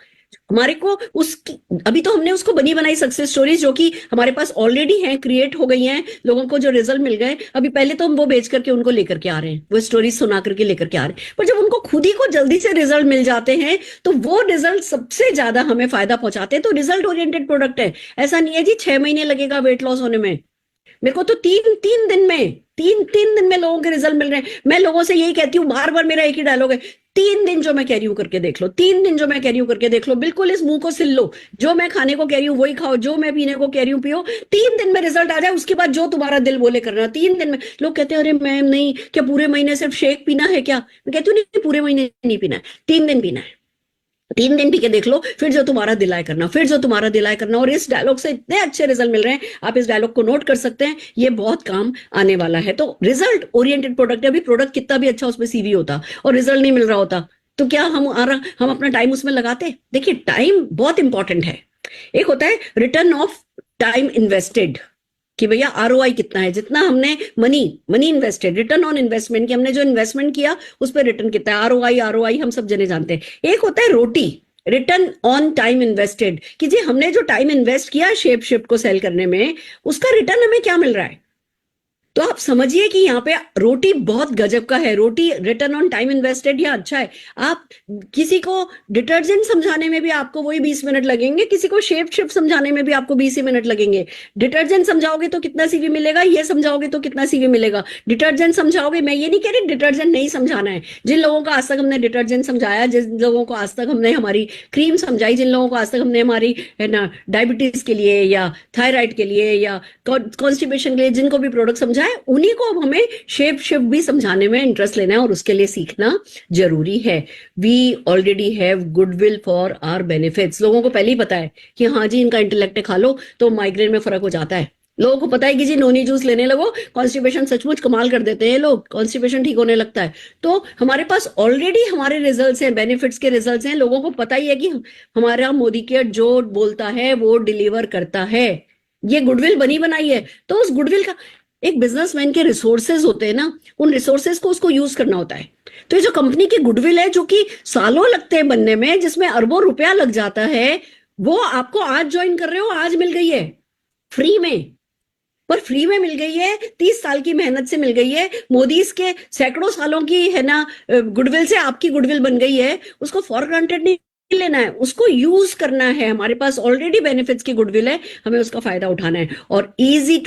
Speaker 2: हमारे को उसकी, अभी तो हमने उसको बनी बनाई सक्सेस स्टोरीज जो कि हमारे पास ऑलरेडी हैं, क्रिएट हो गई हैं, लोगों को जो रिजल्ट मिल गए, अभी पहले तो हम वो बेच करके उनको लेकर के आ रहे हैं, वो स्टोरीज सुना करके लेकर के आ रहे हैं। पर जब उनको खुद ही को जल्दी से रिजल्ट मिल जाते हैं तो वो रिजल्ट सबसे ज्यादा हमें फायदा पहुंचाते हैं। तो रिजल्ट ओरिएंटेड प्रोडक्ट है। ऐसा नहीं है जी 6 महीने लगेगा वेट लॉस होने में। मेरे को तो तीन दिन में लोगों के रिजल्ट मिल रहे हैं। मैं लोगों से यही कहती हूँ, बार बार मेरा एक ही डायलॉग है, 3 दिन जो मैं कह रही हूँ करके देख लो, 3 दिन जो मैं कह रही हूँ करके देख लो, बिल्कुल इस मुंह को सिल लो। जो मैं खाने को कह रही हूँ वही खाओ, जो मैं पीने को कह रही हूँ पियो। 3 दिन में रिजल्ट आ जाए, उसके बाद जो तुम्हारा दिल बोले करना। 3 दिन में। लोग कहते हैं अरे मैम नहीं, क्या पूरे महीने सिर्फ शेक पीना है क्या? मैं कहती हूँ नहीं, पूरे महीने नहीं पीना है, 3 दिन पीना है। 3 दिन पी के देख लो, फिर जो तुम्हारा दिल आए करना, फिर जो तुम्हारा दिल आए करना। और इस डायलॉग से इतने अच्छे रिजल्ट मिल रहे हैं, आप इस डायलॉग को नोट कर सकते हैं, ये बहुत काम आने वाला है। तो रिजल्ट ओरिएंटेड प्रोडक्ट है। अभी प्रोडक्ट कितना भी अच्छा उसमें सीवी होता और रिजल्ट नहीं मिल रहा होता, तो क्या हम अपना टाइम उसमें लगाते? देखिए, टाइम बहुत इंपॉर्टेंट है। एक होता है रिटर्न ऑफ टाइम इन्वेस्टेड, कि भैया आरओआई कितना है, जितना हमने money invested, return on investment, कि हमने जो इन्वेस्टमेंट किया उस पर रिटर्न कितना है। आरओआई हम सब जने जानते हैं। एक होता है रोटी, रिटर्न ऑन टाइम इन्वेस्टेड, कि जी हमने जो टाइम इन्वेस्ट किया शेप शिफ्ट को सेल करने में, उसका रिटर्न हमें क्या मिल रहा है। तो आप समझिए कि यहाँ पे रोटी बहुत गजब का है। रोटी रिटर्न ऑन टाइम इन्वेस्टेड या अच्छा है। आप किसी को डिटर्जेंट समझाने में भी आपको वही 20 मिनट लगेंगे, किसी को शेप शिफ्ट समझाने में भी आपको 20 ही मिनट लगेंगे। डिटर्जेंट समझाओगे तो कितना सीवी मिलेगा, ये समझाओगे तो कितना सीवी मिलेगा। डिटर्जेंट समझाओगे, मैं ये नहीं कह रही डिटर्जेंट नहीं समझाना है। जिन लोगों को आज तक हमने डिटर्जेंट समझाया, जिन लोगों को आज तक हमने हमारी क्रीम समझाई, जिन लोगों को आज तक हमने हमारी है ना डायबिटीज के लिए या थायराइड के लिए या कॉन्स्टिपेशन के लिए जिनको भी प्रोडक्ट समझाए, उन्हीं को अब हमें शेप शिफ्ट भी समझाने में इंटरेस्ट लेना है, और उसके लिए सीखना जरूरी है। We already have goodwill for our benefits. लोगों को पहले ही पता है कि हाँ जी इनका इंटेलेक्ट खा लो तो माइग्रेन में फर्क हो जाता है। लोगों को पता है कि जी नोनी जूस लेने लगो, कॉन्स्टिपेशन सचमुच कमाल कर देते हैं लोग, कॉन्स्टिपेशन ठीक होने लगता है। तो हमारे पास ऑलरेडी हमारे रिजल्ट्स हैं, बेनिफिट्स के रिजल्ट्स हैं। लोगों को पता ही है कि हमारा मोदी केयर जो बोलता है वो डिलीवर करता है। ये गुडविल बनी बनाई है। तो उस गुडविल का, एक बिजनेसमैन के रिसोर्सेज होते हैं ना, उन रिसोर्सेज को उसको यूज करना होता है। तो ये जो कंपनी की गुडविल है, जो कि सालों लगते हैं बनने में, जिसमें अरबों रुपया लग जाता है, वो आपको आज ज्वाइन कर रहे हो, आज मिल गई है फ्री में। पर फ्री में मिल गई है, 30 साल की मेहनत से मिल गई है, मोदी के सैकड़ों सालों की है ना गुडविल से आपकी गुडविल बन गई है। उसको फॉर ग्रांटेड नहीं लेना है, उसको यूज करना है। हमारे पास ऑलरेडी बेनिफिट्स की गुडविल है, हमें उसका फायदा उठाना है। और easy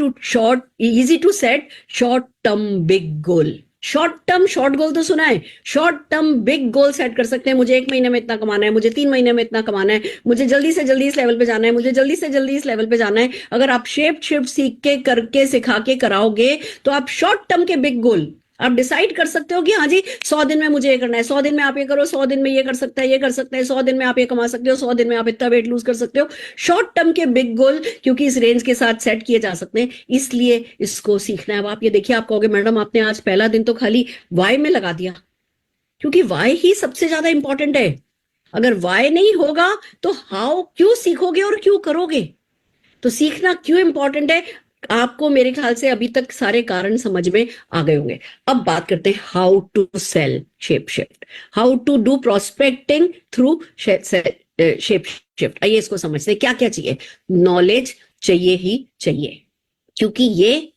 Speaker 2: to set short term big goal. Short goal तो सुना है, short term big goal set कर सकते हैं। मुझे 1 महीने में इतना कमाना है, मुझे 3 महीने में इतना कमाना है, मुझे जल्दी से जल्दी इस लेवल पे जाना है, मुझे जल्दी से जल्दी इस लेवल पे जाना है। अगर आप शेप शिफ्ट सीख के, करके, सिखा के कराओगे, तो आप शॉर्ट टर्म के बिग गोल आप डिसाइड कर सकते हो कि हाँ जी 100 दिन में मुझे ये करना है, 100 दिन में आप ये करो, 100 दिन में ये कर सकता है, ये कर सकता है, 100 दिन में आप ये कमा सकते हो, 100 दिन में आप इतना वेट लूज कर सकते हो। शॉर्ट टर्म के बिग गोल क्योंकि इस रेंज के साथ सेट किए जा सकते हैं, इसलिए इसको सीखना है। अब आप ये देखिए, आप कहोगे मैडम आपने आज पहला दिन तो खाली वाई में लगा दिया, क्योंकि वाई ही सबसे ज्यादा इंपॉर्टेंट है। अगर वाई नहीं होगा तो हाउ, क्यों सीखोगे और क्यों करोगे? तो सीखना क्यों इंपॉर्टेंट है, आपको मेरे ख्याल से अभी तक सारे कारण समझ में आ गए होंगे। अब बात करते हैं how to sell shape shift, how to do prospecting through shape shift. आइए इसको समझते हैं, क्या क्या चाहिए। नॉलेज चाहिए ही चाहिए, क्योंकि ये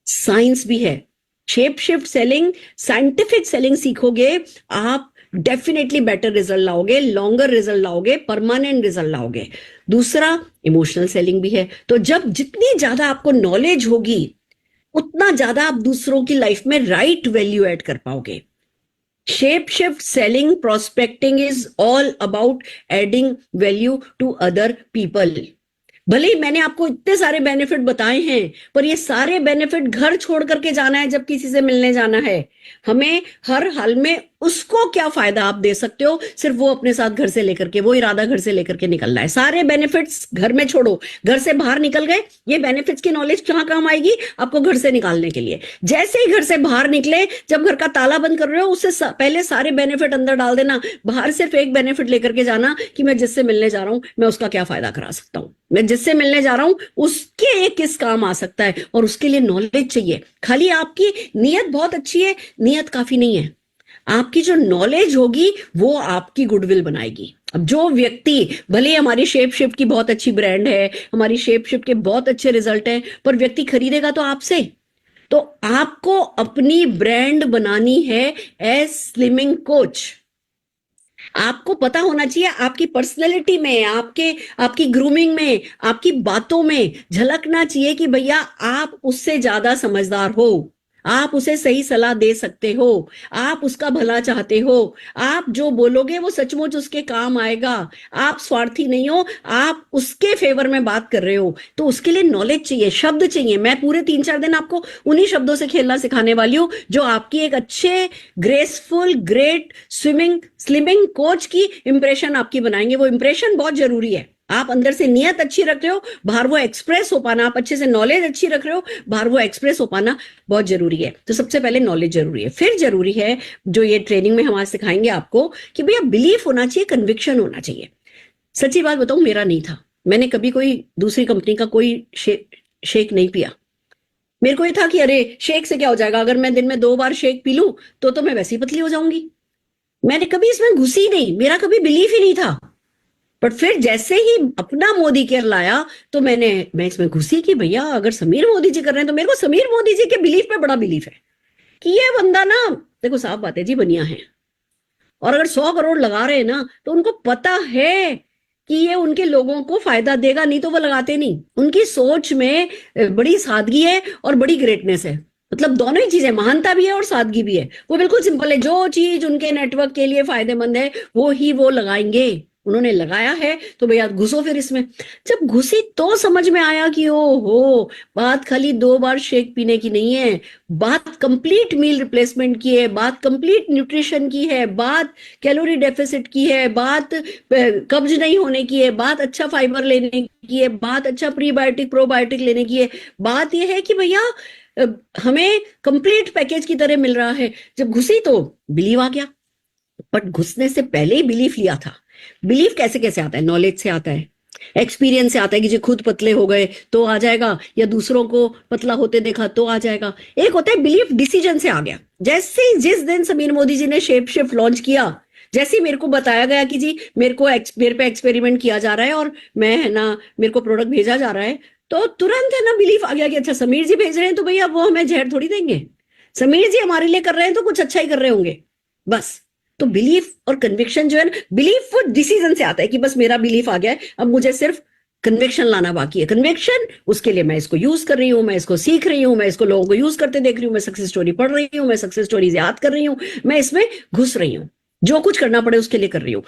Speaker 2: साइंस भी है। Shape shift selling, scientific selling सीखोगे, आप डेफिनेटली बेटर रिजल्ट लाओगे, लॉन्गर रिजल्ट लाओगे, परमानेंट रिजल्ट लाओगे। दूसरा इमोशनल सेलिंग भी है। तो जब जितनी ज्यादा आपको नॉलेज होगी, उतना ज्यादा आप दूसरों की लाइफ में राइट वैल्यू ऐड कर पाओगे। Shape shift selling prospecting is all about adding value to other people. भले ही मैंने आपको इतने सारे बेनिफिट बताए हैं, पर ये सारे बेनिफिट घर छोड़ करके जाना है जब किसी से मिलने जाना है। हमें हर हाल में उसको क्या फायदा आप दे सकते हो, सिर्फ वो अपने साथ घर से लेकर के, वो इरादा घर से लेकर के निकलना है। सारे बेनिफिट्स घर में छोड़ो, घर से बाहर निकल गए, ये बेनिफिट्स की नॉलेज कहां काम आएगी आपको? घर से निकालने के लिए। जैसे ही घर से बाहर निकले, जब घर का ताला बंद कर रहे हो, उससे पहले सारे बेनिफिट अंदर डाल देना। बाहर सिर्फ एक बेनिफिट लेकर के जाना कि मैं जिससे मिलने जा रहा हूं, मैं उसका क्या फायदा करा सकता हूं, मैं जिससे मिलने जा रहा हूं उसके किस काम आ सकता है, और उसके लिए नॉलेज चाहिए। खाली आपकी नीयत बहुत अच्छी है, नीयत काफी नहीं है। आपकी जो नॉलेज होगी वो आपकी गुडविल बनाएगी। अब जो व्यक्ति, भले हमारी शेप शिफ्ट की बहुत अच्छी ब्रांड है, हमारी शेप शिफ्ट के बहुत अच्छे रिजल्ट हैं, पर व्यक्ति खरीदेगा तो आपसे। तो आपको अपनी ब्रांड बनानी है एज स्लिमिंग कोच। आपको पता होना चाहिए, आपकी पर्सनैलिटी में, आपकी ग्रूमिंग में, आपकी बातों में झलकना चाहिए कि भैया आप उससे ज्यादा समझदार हो, आप उसे सही सलाह दे सकते हो, आप उसका भला चाहते हो, आप जो बोलोगे वो सचमुच उसके काम आएगा, आप स्वार्थी नहीं हो, आप उसके फेवर में बात कर रहे हो। तो उसके लिए नॉलेज चाहिए, शब्द चाहिए। मैं पूरे 3-4 दिन आपको उन्हीं शब्दों से खेलना सिखाने वाली हूं, जो आपकी एक अच्छे, ग्रेसफुल, ग्रेट स्लिमिंग कोच की इंप्रेशन आपकी बनाएंगे। वो इंप्रेशन बहुत जरूरी है। आप अंदर से नियत अच्छी रख रहे हो, बाहर वो एक्सप्रेस हो पाना, आप अच्छे से नॉलेज अच्छी रख रहे हो, बाहर वो एक्सप्रेस हो पाना बहुत जरूरी है। तो सबसे पहले नॉलेज जरूरी है, फिर जरूरी है जो ये ट्रेनिंग में हम आज सिखाएंगे आपको, कि भैया बिलीफ होना चाहिए, कन्विक्शन होना चाहिए। सच्ची बात बताऊं, मेरा नहीं था। मैंने कभी कोई दूसरी कंपनी का कोई शेक नहीं पिया। मेरे को ये था कि अरे शेक से क्या हो जाएगा, अगर मैं दिन में 2 बार शेक पी लूं तो मैं वैसे ही पतली हो जाऊंगी। मैंने कभी इसमें घुसी नहीं, मेरा कभी बिलीफ ही नहीं था। बट फिर जैसे ही अपना मोदी केयर लाया, तो मैं इसमें घुसी कि भैया अगर समीर मोदी जी कर रहे हैं, तो मेरे को समीर मोदी जी के बिलीफ पे बड़ा बिलीफ है कि ये बंदा ना, देखो साफ बात है जी, बनिया है, और अगर 100 करोड़ लगा रहे हैं ना, तो उनको पता है कि ये उनके लोगों को फायदा देगा, नहीं तो वो लगाते नहीं। उनकी सोच में बड़ी सादगी है और बड़ी ग्रेटनेस है। मतलब दोनों ही चीजें, महानता भी है और सादगी भी है। वो बिल्कुल सिंपल है, जो चीज उनके नेटवर्क के लिए फायदेमंद है वो ही वो लगाएंगे। उन्होंने लगाया है तो भैया घुसो फिर इसमें। जब घुसी तो समझ में आया कि ओ हो, बात खाली 2 बार शेक पीने की नहीं है, बात कंप्लीट मील रिप्लेसमेंट की है, बात कंप्लीट न्यूट्रिशन की है, बात कैलोरी डेफिसिट की है, बात कब्ज नहीं होने की है, बात अच्छा फाइबर लेने की है, बात अच्छा प्रीबायोटिक प्रोबायोटिक लेने की है। बात यह है कि भैया हमें कंप्लीट पैकेज की तरह मिल रहा है। जब घुसी तो बिलीव आ गया, बट घुसने से पहले ही बिलीफ लिया था। बिलीफ कैसे कैसे आता है? नॉलेज से आता है, एक्सपीरियंस से आता है कि जी खुद पतले हो गए तो आ जाएगा, या दूसरों को पतला होते देखा तो आ जाएगा। एक होता है बिलीफ डिसीजन से आ गया। जैसे ही जिस दिन समीर मोदी जी ने शेप शिफ्ट लॉन्च किया, जैसे ही मेरे को बताया गया कि जी मेरे पे एक्सपेरिमेंट किया जा रहा है और मैं है ना, मेरे को प्रोडक्ट भेजा जा रहा है, तो तुरंत है ना बिलीफ आ गया कि अच्छा समीर जी भेज रहे हैं तो भैया वो हमें जहर थोड़ी देंगे, समीर जी हमारे लिए कर रहे हैं तो कुछ अच्छा ही कर रहे होंगे। बस तो बिलीफ और कन्विक्शन जो है ना, बिलीफ वो डिसीजन से आता है कि बस मेरा बिलीफ आ गया है, अब मुझे सिर्फ कन्विक्शन लाना बाकी है। कन्विक्शन, उसके लिए मैं इसको यूज कर रही हूँ, मैं इसको सीख रही हूँ, मैं इसको लोगों को यूज करते देख रही हूँ, मैं सक्सेस स्टोरी पढ़ रही हूँ, मैं सक्सेस स्टोरीज याद कर रही हूँ, मैं इसमें घुस रही हूँ, जो कुछ करना पड़े उसके लिए कर रही हूँ।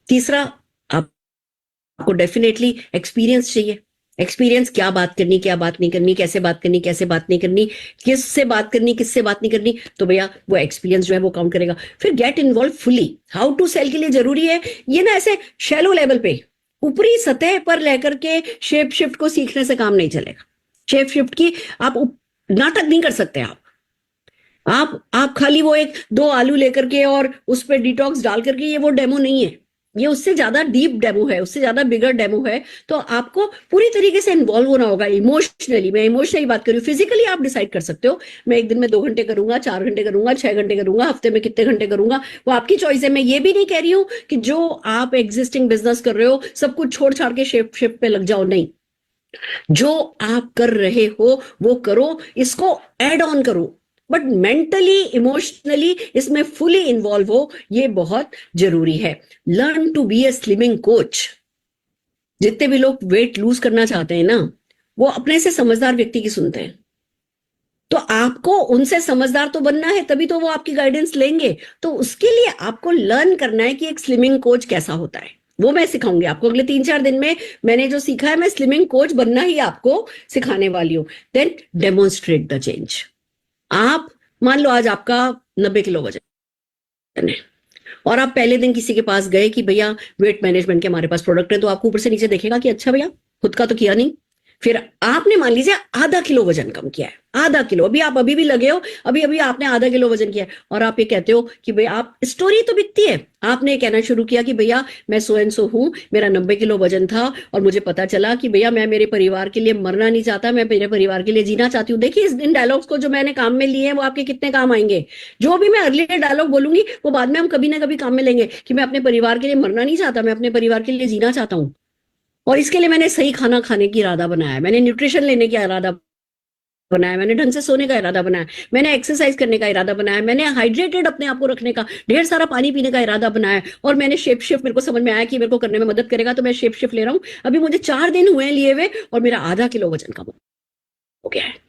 Speaker 2: तीसरा, आपको डेफिनेटली एक्सपीरियंस चाहिए। एक्सपीरियंस, क्या बात करनी, क्या बात नहीं करनी, कैसे बात करनी, कैसे बात नहीं करनी, किससे बात करनी, किससे बात नहीं करनी, तो भैया वो एक्सपीरियंस जो है वो काउंट करेगा। फिर get involve fully. How to sell के लिए जरूरी है ये ना ऐसे शैलो लेवल पे, ऊपरी सतह पर लेकर के शेप शिफ्ट को सीखने से काम नहीं चलेगा। शेप शिफ्ट की आप नाटक नहीं कर सकते। आप खाली वो एक दो आलू लेकर के और उस पर डिटॉक्स डाल करके, ये वो डेमो नहीं है, ये उससे ज्यादा डीप डेमो है, उससे ज्यादा बिगर डेमो है। तो आपको पूरी तरीके से इन्वॉल्व होना होगा इमोशनली। मैं इमोशनली बात कर रही हूँ, फिजिकली आप डिसाइड कर सकते हो, मैं एक दिन में 2 घंटे करूंगा, 4 घंटे करूंगा, 6 घंटे करूंगा, हफ्ते में कितने घंटे करूंगा, वो आपकी चॉइस है। मैं ये भी नहीं कह रही हूँ कि जो आप एग्जिस्टिंग बिजनेस कर रहे हो सब कुछ छोड़ छाड़ के शेप शिफ्ट पे लग जाओ, नहीं। जो आप कर रहे हो वो करो, इसको एड ऑन करो, बट मेंटली इमोशनली इसमें फुली इन्वॉल्व हो, ये बहुत जरूरी है। Learn to be a slimming coach. जितने भी लोग वेट लूज करना चाहते हैं ना, वो अपने से समझदार व्यक्ति की सुनते हैं। तो आपको उनसे समझदार तो बनना है, तभी तो वो आपकी गाइडेंस लेंगे। तो उसके लिए आपको लर्न करना है कि एक स्लिमिंग कोच कैसा होता है, वो मैं सिखाऊंगी आपको अगले 3-4 दिन में। मैंने जो सीखा है, मैं स्लिमिंग कोच बनना ही आपको सिखाने वाली हूं। Then demonstrate the change. आप मान लो आज आपका 90 किलो वजन है और आप पहले दिन किसी के पास गए कि भैया वेट मैनेजमेंट के हमारे पास प्रोडक्ट है, तो आपको ऊपर से नीचे देखेगा कि अच्छा भैया खुद का तो किया नहीं। फिर आपने मान लीजिए आधा किलो वजन कम किया है, आधा किलो, अभी आप अभी भी लगे हो, अभी अभी आपने आधा किलो वजन किया है, और आप ये कहते हो कि भैया, आप स्टोरी तो बिकती है, आपने कहना शुरू किया कि भैया मैं सो एंड सो हूं, मेरा 90 किलो वजन था और मुझे पता चला कि भैया मैं मेरे परिवार के लिए मरना नहीं चाहता, मैं मेरे परिवार के लिए जीना चाहती हूँ। देखिए इन डायलॉग्स को जो मैंने काम में लिए हैं वो आपके कितने काम आएंगे। जो भी मैं अर्ली डायलॉग बोलूंगी वो बाद में हम कभी ना कभी काम में लेंगे कि मैं अपने परिवार के लिए मरना नहीं चाहता, मैं अपने परिवार के लिए जीना चाहता हूँ। और इसके लिए मैंने सही खाना खाने की इरादा बनाया, मैंने न्यूट्रिशन लेने का इरादा बनाया, मैंने ढंग से सोने का इरादा बनाया, मैंने एक्सरसाइज करने का इरादा बनाया, मैंने हाइड्रेटेड अपने आप को रखने का, ढेर सारा पानी पीने का इरादा बनाया, और मैंने शेप शिफ्ट, मेरे को समझ में आया कि मेरे को करने में मदद करेगा, तो मैं शेप शिफ्ट ले रहा हूं। अभी मुझे 4 दिन हुए लिए हुए और मेरा आधा किलो वजन कम हो गया है।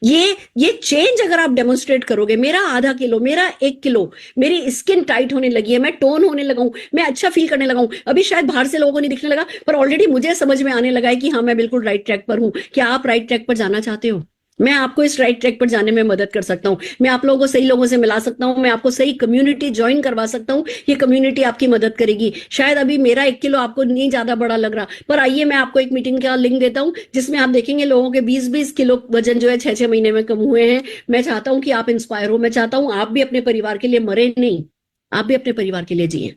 Speaker 2: ये चेंज अगर आप डेमोन्स्ट्रेट करोगे, मेरा आधा किलो, मेरा 1 किलो, मेरी स्किन टाइट होने लगी है, मैं टोन होने लगा हूं, मैं अच्छा फील करने लगा हूं, अभी शायद बाहर से लोगों को नहीं दिखने लगा, पर ऑलरेडी मुझे समझ में आने लगा है कि हाँ मैं बिल्कुल राइट ट्रैक पर हूं। क्या आप राइट ट्रैक पर जाना चाहते हो? मैं आपको इस राइट ट्रैक पर जाने में मदद कर सकता हूं, मैं आप लोगों को सही लोगों से मिला सकता हूं, मैं आपको सही कम्युनिटी ज्वाइन करवा सकता हूं, ये कम्युनिटी आपकी मदद करेगी। शायद अभी मेरा 1 किलो आपको नहीं ज्यादा बड़ा लग रहा, पर आइए मैं आपको एक मीटिंग का लिंक देता हूं जिसमें आप देखेंगे लोगों के 20-20 किलो वजन जो है 6-6 महीने में कम हुए हैं। मैं चाहता हूं कि आप इंस्पायर हो, मैं चाहता हूं आप भी अपने परिवार के लिए मरे नहीं, आप भी अपने परिवार के लिए जिए।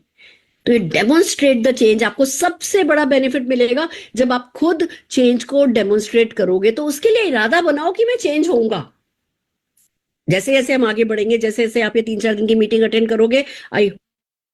Speaker 2: तो ये डेमोन्स्ट्रेट द चेंज, आपको सबसे बड़ा बेनिफिट मिलेगा जब आप खुद चेंज को डेमोन्स्ट्रेट करोगे। तो उसके लिए इरादा बनाओ कि मैं चेंज होऊंगा। जैसे जैसे हम आगे बढ़ेंगे, जैसे जैसे आप ये 3-4 दिन की मीटिंग अटेंड करोगे, आई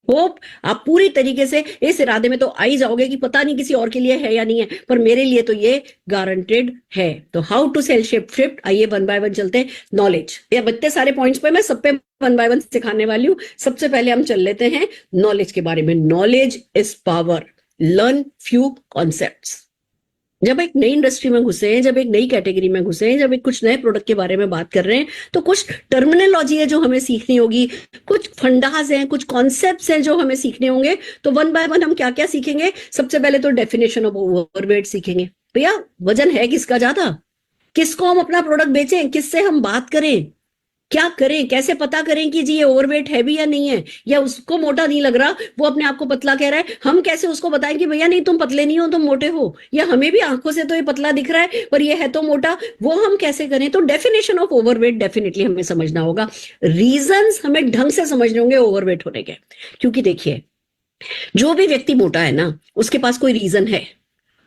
Speaker 2: होप आप पूरी तरीके से इस इरादे में तो आ ही जाओगे कि पता नहीं किसी और के लिए है या नहीं है, पर मेरे लिए तो ये गारंटेड है। तो how to sell shape shift, आइए 1 बाय 1 चलते हैं। नॉलेज, ये बत्ते सारे पॉइंट्स पे मैं सब पे 1 बाय 1 सिखाने वाली हूं। सबसे पहले हम चल लेते हैं नॉलेज के बारे में। Knowledge is power, learn few concepts. जब एक नई इंडस्ट्री में घुसे हैं, जब एक नई कैटेगरी में घुसे हैं, जब एक कुछ नए प्रोडक्ट के बारे में बात कर रहे हैं, तो कुछ टर्मिनोलॉजी है जो हमें सीखनी होगी, कुछ फंडास हैं, कुछ कॉन्सेप्ट्स हैं जो हमें सीखने होंगे। तो 1 बाय 1 हम क्या क्या सीखेंगे? सबसे पहले तो डेफिनेशन ऑफ ओवरवेट सीखेंगे। भैया वजन है किसका ज्यादा, किसको हम अपना प्रोडक्ट बेचें, किससे हम बात करें, क्या करें, कैसे पता करें कि जी ये ओवरवेट है भी या नहीं है, या उसको मोटा नहीं लग रहा, वो अपने आप को पतला कह रहा है, हम कैसे उसको बताएं कि भैया नहीं तुम पतले नहीं हो, तुम मोटे हो, या हमें भी आंखों से तो ये पतला दिख रहा है पर ये है तो मोटा, वो हम कैसे करें? तो डेफिनेशन ऑफ ओवरवेट डेफिनेटली हमें समझना होगा। रीजंस हमें ढंग से समझने होंगे ओवरवेट होने के, क्योंकि देखिए जो भी व्यक्ति मोटा है ना, उसके पास कोई रीजन है,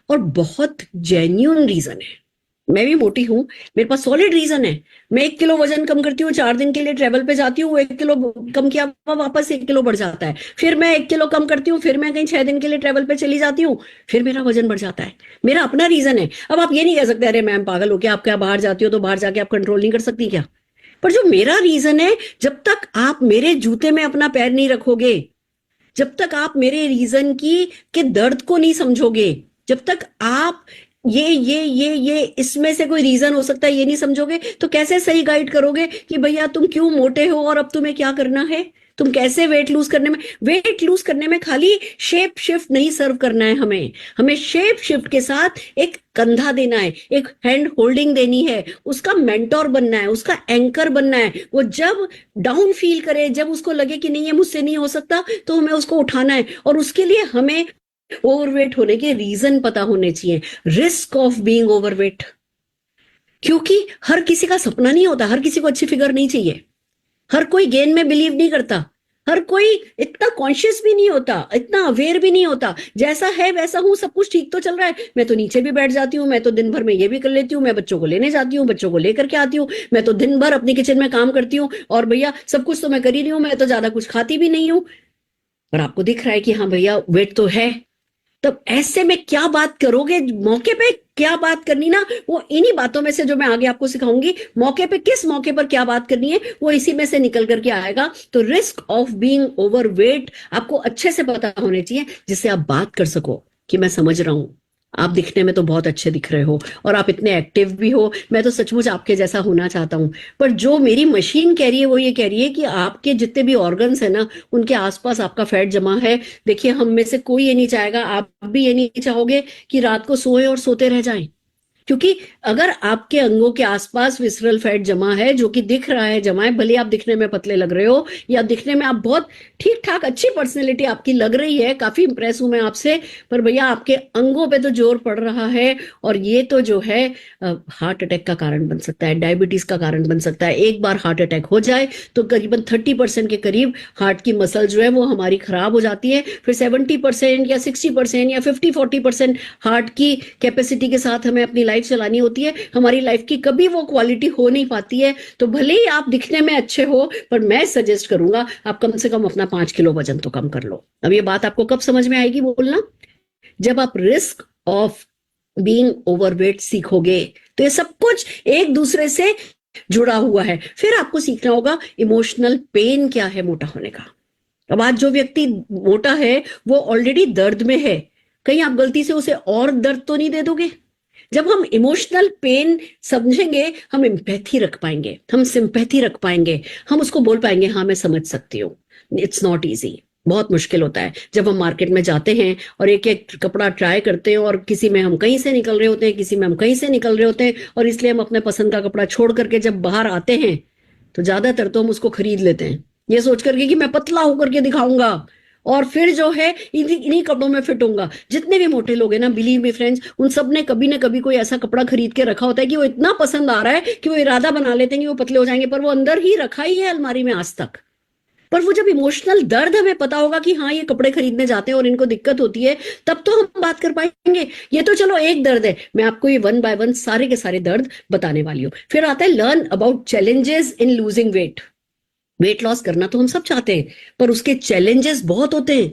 Speaker 2: और बहुत जेन्युइन रीजन है। मैं भी मोटी हूं, मेरे पास सॉलिड रीजन है। मैं 1 किलो वजन कम करती हूँ, 4 दिन के लिए ट्रेवल पे जाती हूँ, 1 किलो कम किया वापस 1 किलो बढ़ जाता है, फिर मैं 1 किलो कम करती हूँ, फिर मैं कहीं 6 दिन के लिए ट्रेवल पे चली जाती हूँ, फिर मेरा वजन बढ़ जाता है। मेरा अपना रीजन है। अब आप ये नहीं कह सकते अरे मैम पागल हो क्या, आप क्या बाहर जाती हो तो बाहर जाके आप कंट्रोल नहीं कर सकती क्या? पर जो मेरा रीजन है, जब तक आप मेरे जूते में अपना पैर नहीं रखोगे, जब तक आप मेरे रीजन की के दर्द को नहीं समझोगे, जब तक आप ये इसमें से कोई रीजन हो सकता है ये नहीं समझोगे, तो कैसे सही गाइड करोगे कि भैया तुम क्यों मोटे हो और अब तुम्हें क्या करना है? तुम कैसे वेट लूज करने में खाली शेप शिफ्ट नहीं सर्व करना है, हमें शेप शिफ्ट के साथ एक कंधा देना है, एक हैंड होल्डिंग देनी है, उसका मेंटोर बनना है, उसका एंकर बनना है। वो जब डाउन फील करे, जब उसको लगे कि नहीं ये मुझसे नहीं हो सकता, तो हमें उसको उठाना है। और उसके लिए हमें ओवरवेट होने के रीजन पता होने चाहिए, रिस्क ऑफ बीइंग ओवरवेट। क्योंकि हर किसी का सपना नहीं होता, हर किसी को अच्छी फिगर नहीं चाहिए, हर कोई गेन में बिलीव नहीं करता, हर कोई इतना कॉन्शियस भी नहीं होता, इतना अवेयर भी नहीं होता। जैसा है वैसा हूं, सब कुछ ठीक तो चल रहा है, मैं तो नीचे भी बैठ जाती हूँ, मैं तो दिन भर में ये भी कर लेती हूँ, मैं बच्चों को लेने जाती हूँ, बच्चों को लेकर के आती हूँ, मैं तो दिन भर अपनी किचन में काम करती हूँ, और भैया सब कुछ तो मैं कर ही रही हूँ, मैं तो ज्यादा कुछ खाती भी नहीं हूँ। पर आपको दिख रहा है कि हाँ भैया वेट तो है। तब ऐसे में क्या बात करोगे, मौके पे क्या बात करनी ना, वो इन्हीं बातों में से जो मैं आगे आपको सिखाऊंगी, मौके पे किस मौके पर क्या बात करनी है, वो इसी में से निकल करके आएगा। तो रिस्क ऑफ बीइंग ओवरवेट आपको अच्छे से पता होने चाहिए, जिससे आप बात कर सको कि मैं समझ रहा हूं, आप दिखने में तो बहुत अच्छे दिख रहे हो और आप इतने एक्टिव भी हो, मैं तो सचमुच आपके जैसा होना चाहता हूं। पर जो मेरी मशीन कह रही है वो ये कह रही है कि आपके जितने भी ऑर्गन्स है ना, उनके आसपास आपका फैट जमा है। देखिए, हम में से कोई ये नहीं चाहेगा, आप भी ये नहीं चाहोगे कि रात को सोए और सोते रह जाएं। क्योंकि अगर आपके अंगों के आसपास विसरल फैट जमा है, जो कि दिख रहा है जमा है, भले आप दिखने में पतले लग रहे हो या दिखने में आप बहुत ठीक ठाक अच्छी पर्सनैलिटी आपकी लग रही है, काफी इंप्रेस हूं मैं आपसे, पर भैया आपके अंगों पे तो जोर पड़ रहा है। और ये तो जो है हार्ट अटैक का कारण बन सकता है, डायबिटीज का कारण बन सकता है। एक बार हार्ट अटैक हो जाए तो करीबन 30% के करीब हार्ट की मसल जो है वो हमारी खराब हो जाती है। फिर 70% या 60% या 50-40% हार्ट की कैपेसिटी के साथ हमें अपनी लाइफ चलानी होती है। हमारी लाइफ की कभी वो क्वालिटी हो नहीं पाती है। तो भले ही आप दिखने में अच्छे हो, पर मैं सजेस्ट करूंगा आप कम से कम अपना 5 किलो वजन तो कम कर लो। अब ये बात आपको कब समझ में आएगी बोलना, जब आप रिस्क ऑफ बीइंग ओवरवेट सीखोगे। तो ये सब कुछ एक दूसरे से जुड़ा हुआ है। फिर आपको सीखना होगा इमोशनल पेन क्या है मोटा होने का। अब आज जो व्यक्ति मोटा है वो ऑलरेडी दर्द में है, कहीं आप गलती से उसे और दर्द तो नहीं दे दोगे? जब हम इमोशनल पेन समझेंगे, हम एम्पैथी रख पाएंगे, हम सिंपैथी रख पाएंगे, हम उसको बोल पाएंगे हाँ मैं समझ सकती हूँ। इट्स नॉट इजी, बहुत मुश्किल होता है जब हम मार्केट में जाते हैं और एक एक कपड़ा ट्राई करते हैं, और किसी में हम कहीं से निकल रहे होते हैं, किसी में हम कहीं से निकल रहे होते हैं, और इसलिए हम अपने पसंद का कपड़ा छोड़ करके जब बाहर आते हैं तो ज्यादातर तो हम उसको खरीद लेते हैं ये सोच करके कि मैं पतला होकर के दिखाऊंगा, और फिर जो है इन्हीं कपड़ों में फिट होऊंगा। जितने भी मोटे लोग हैं ना, बिलीव मी फ्रेंड्स, उन सब ने कभी ना कभी कोई ऐसा कपड़ा खरीद के रखा होता है कि वो इतना पसंद आ रहा है कि वो इरादा बना लेते हैं कि वो पतले हो जाएंगे, पर वो अंदर ही रखा ही है अलमारी में आज तक। पर वो जब इमोशनल दर्द हमें पता होगा कि हाँ ये कपड़े खरीदने जाते हैं और इनको दिक्कत होती है, तब तो हम बात कर पाएंगे। ये तो चलो एक दर्द है, मैं आपको ये 1 बाय 1 सारे के सारे दर्द बताने वाली हूँ। फिर आता है learn about challenges in losing weight. Weight loss करना तो हम सब चाहते हैं, पर उसके चैलेंजेस बहुत होते हैं।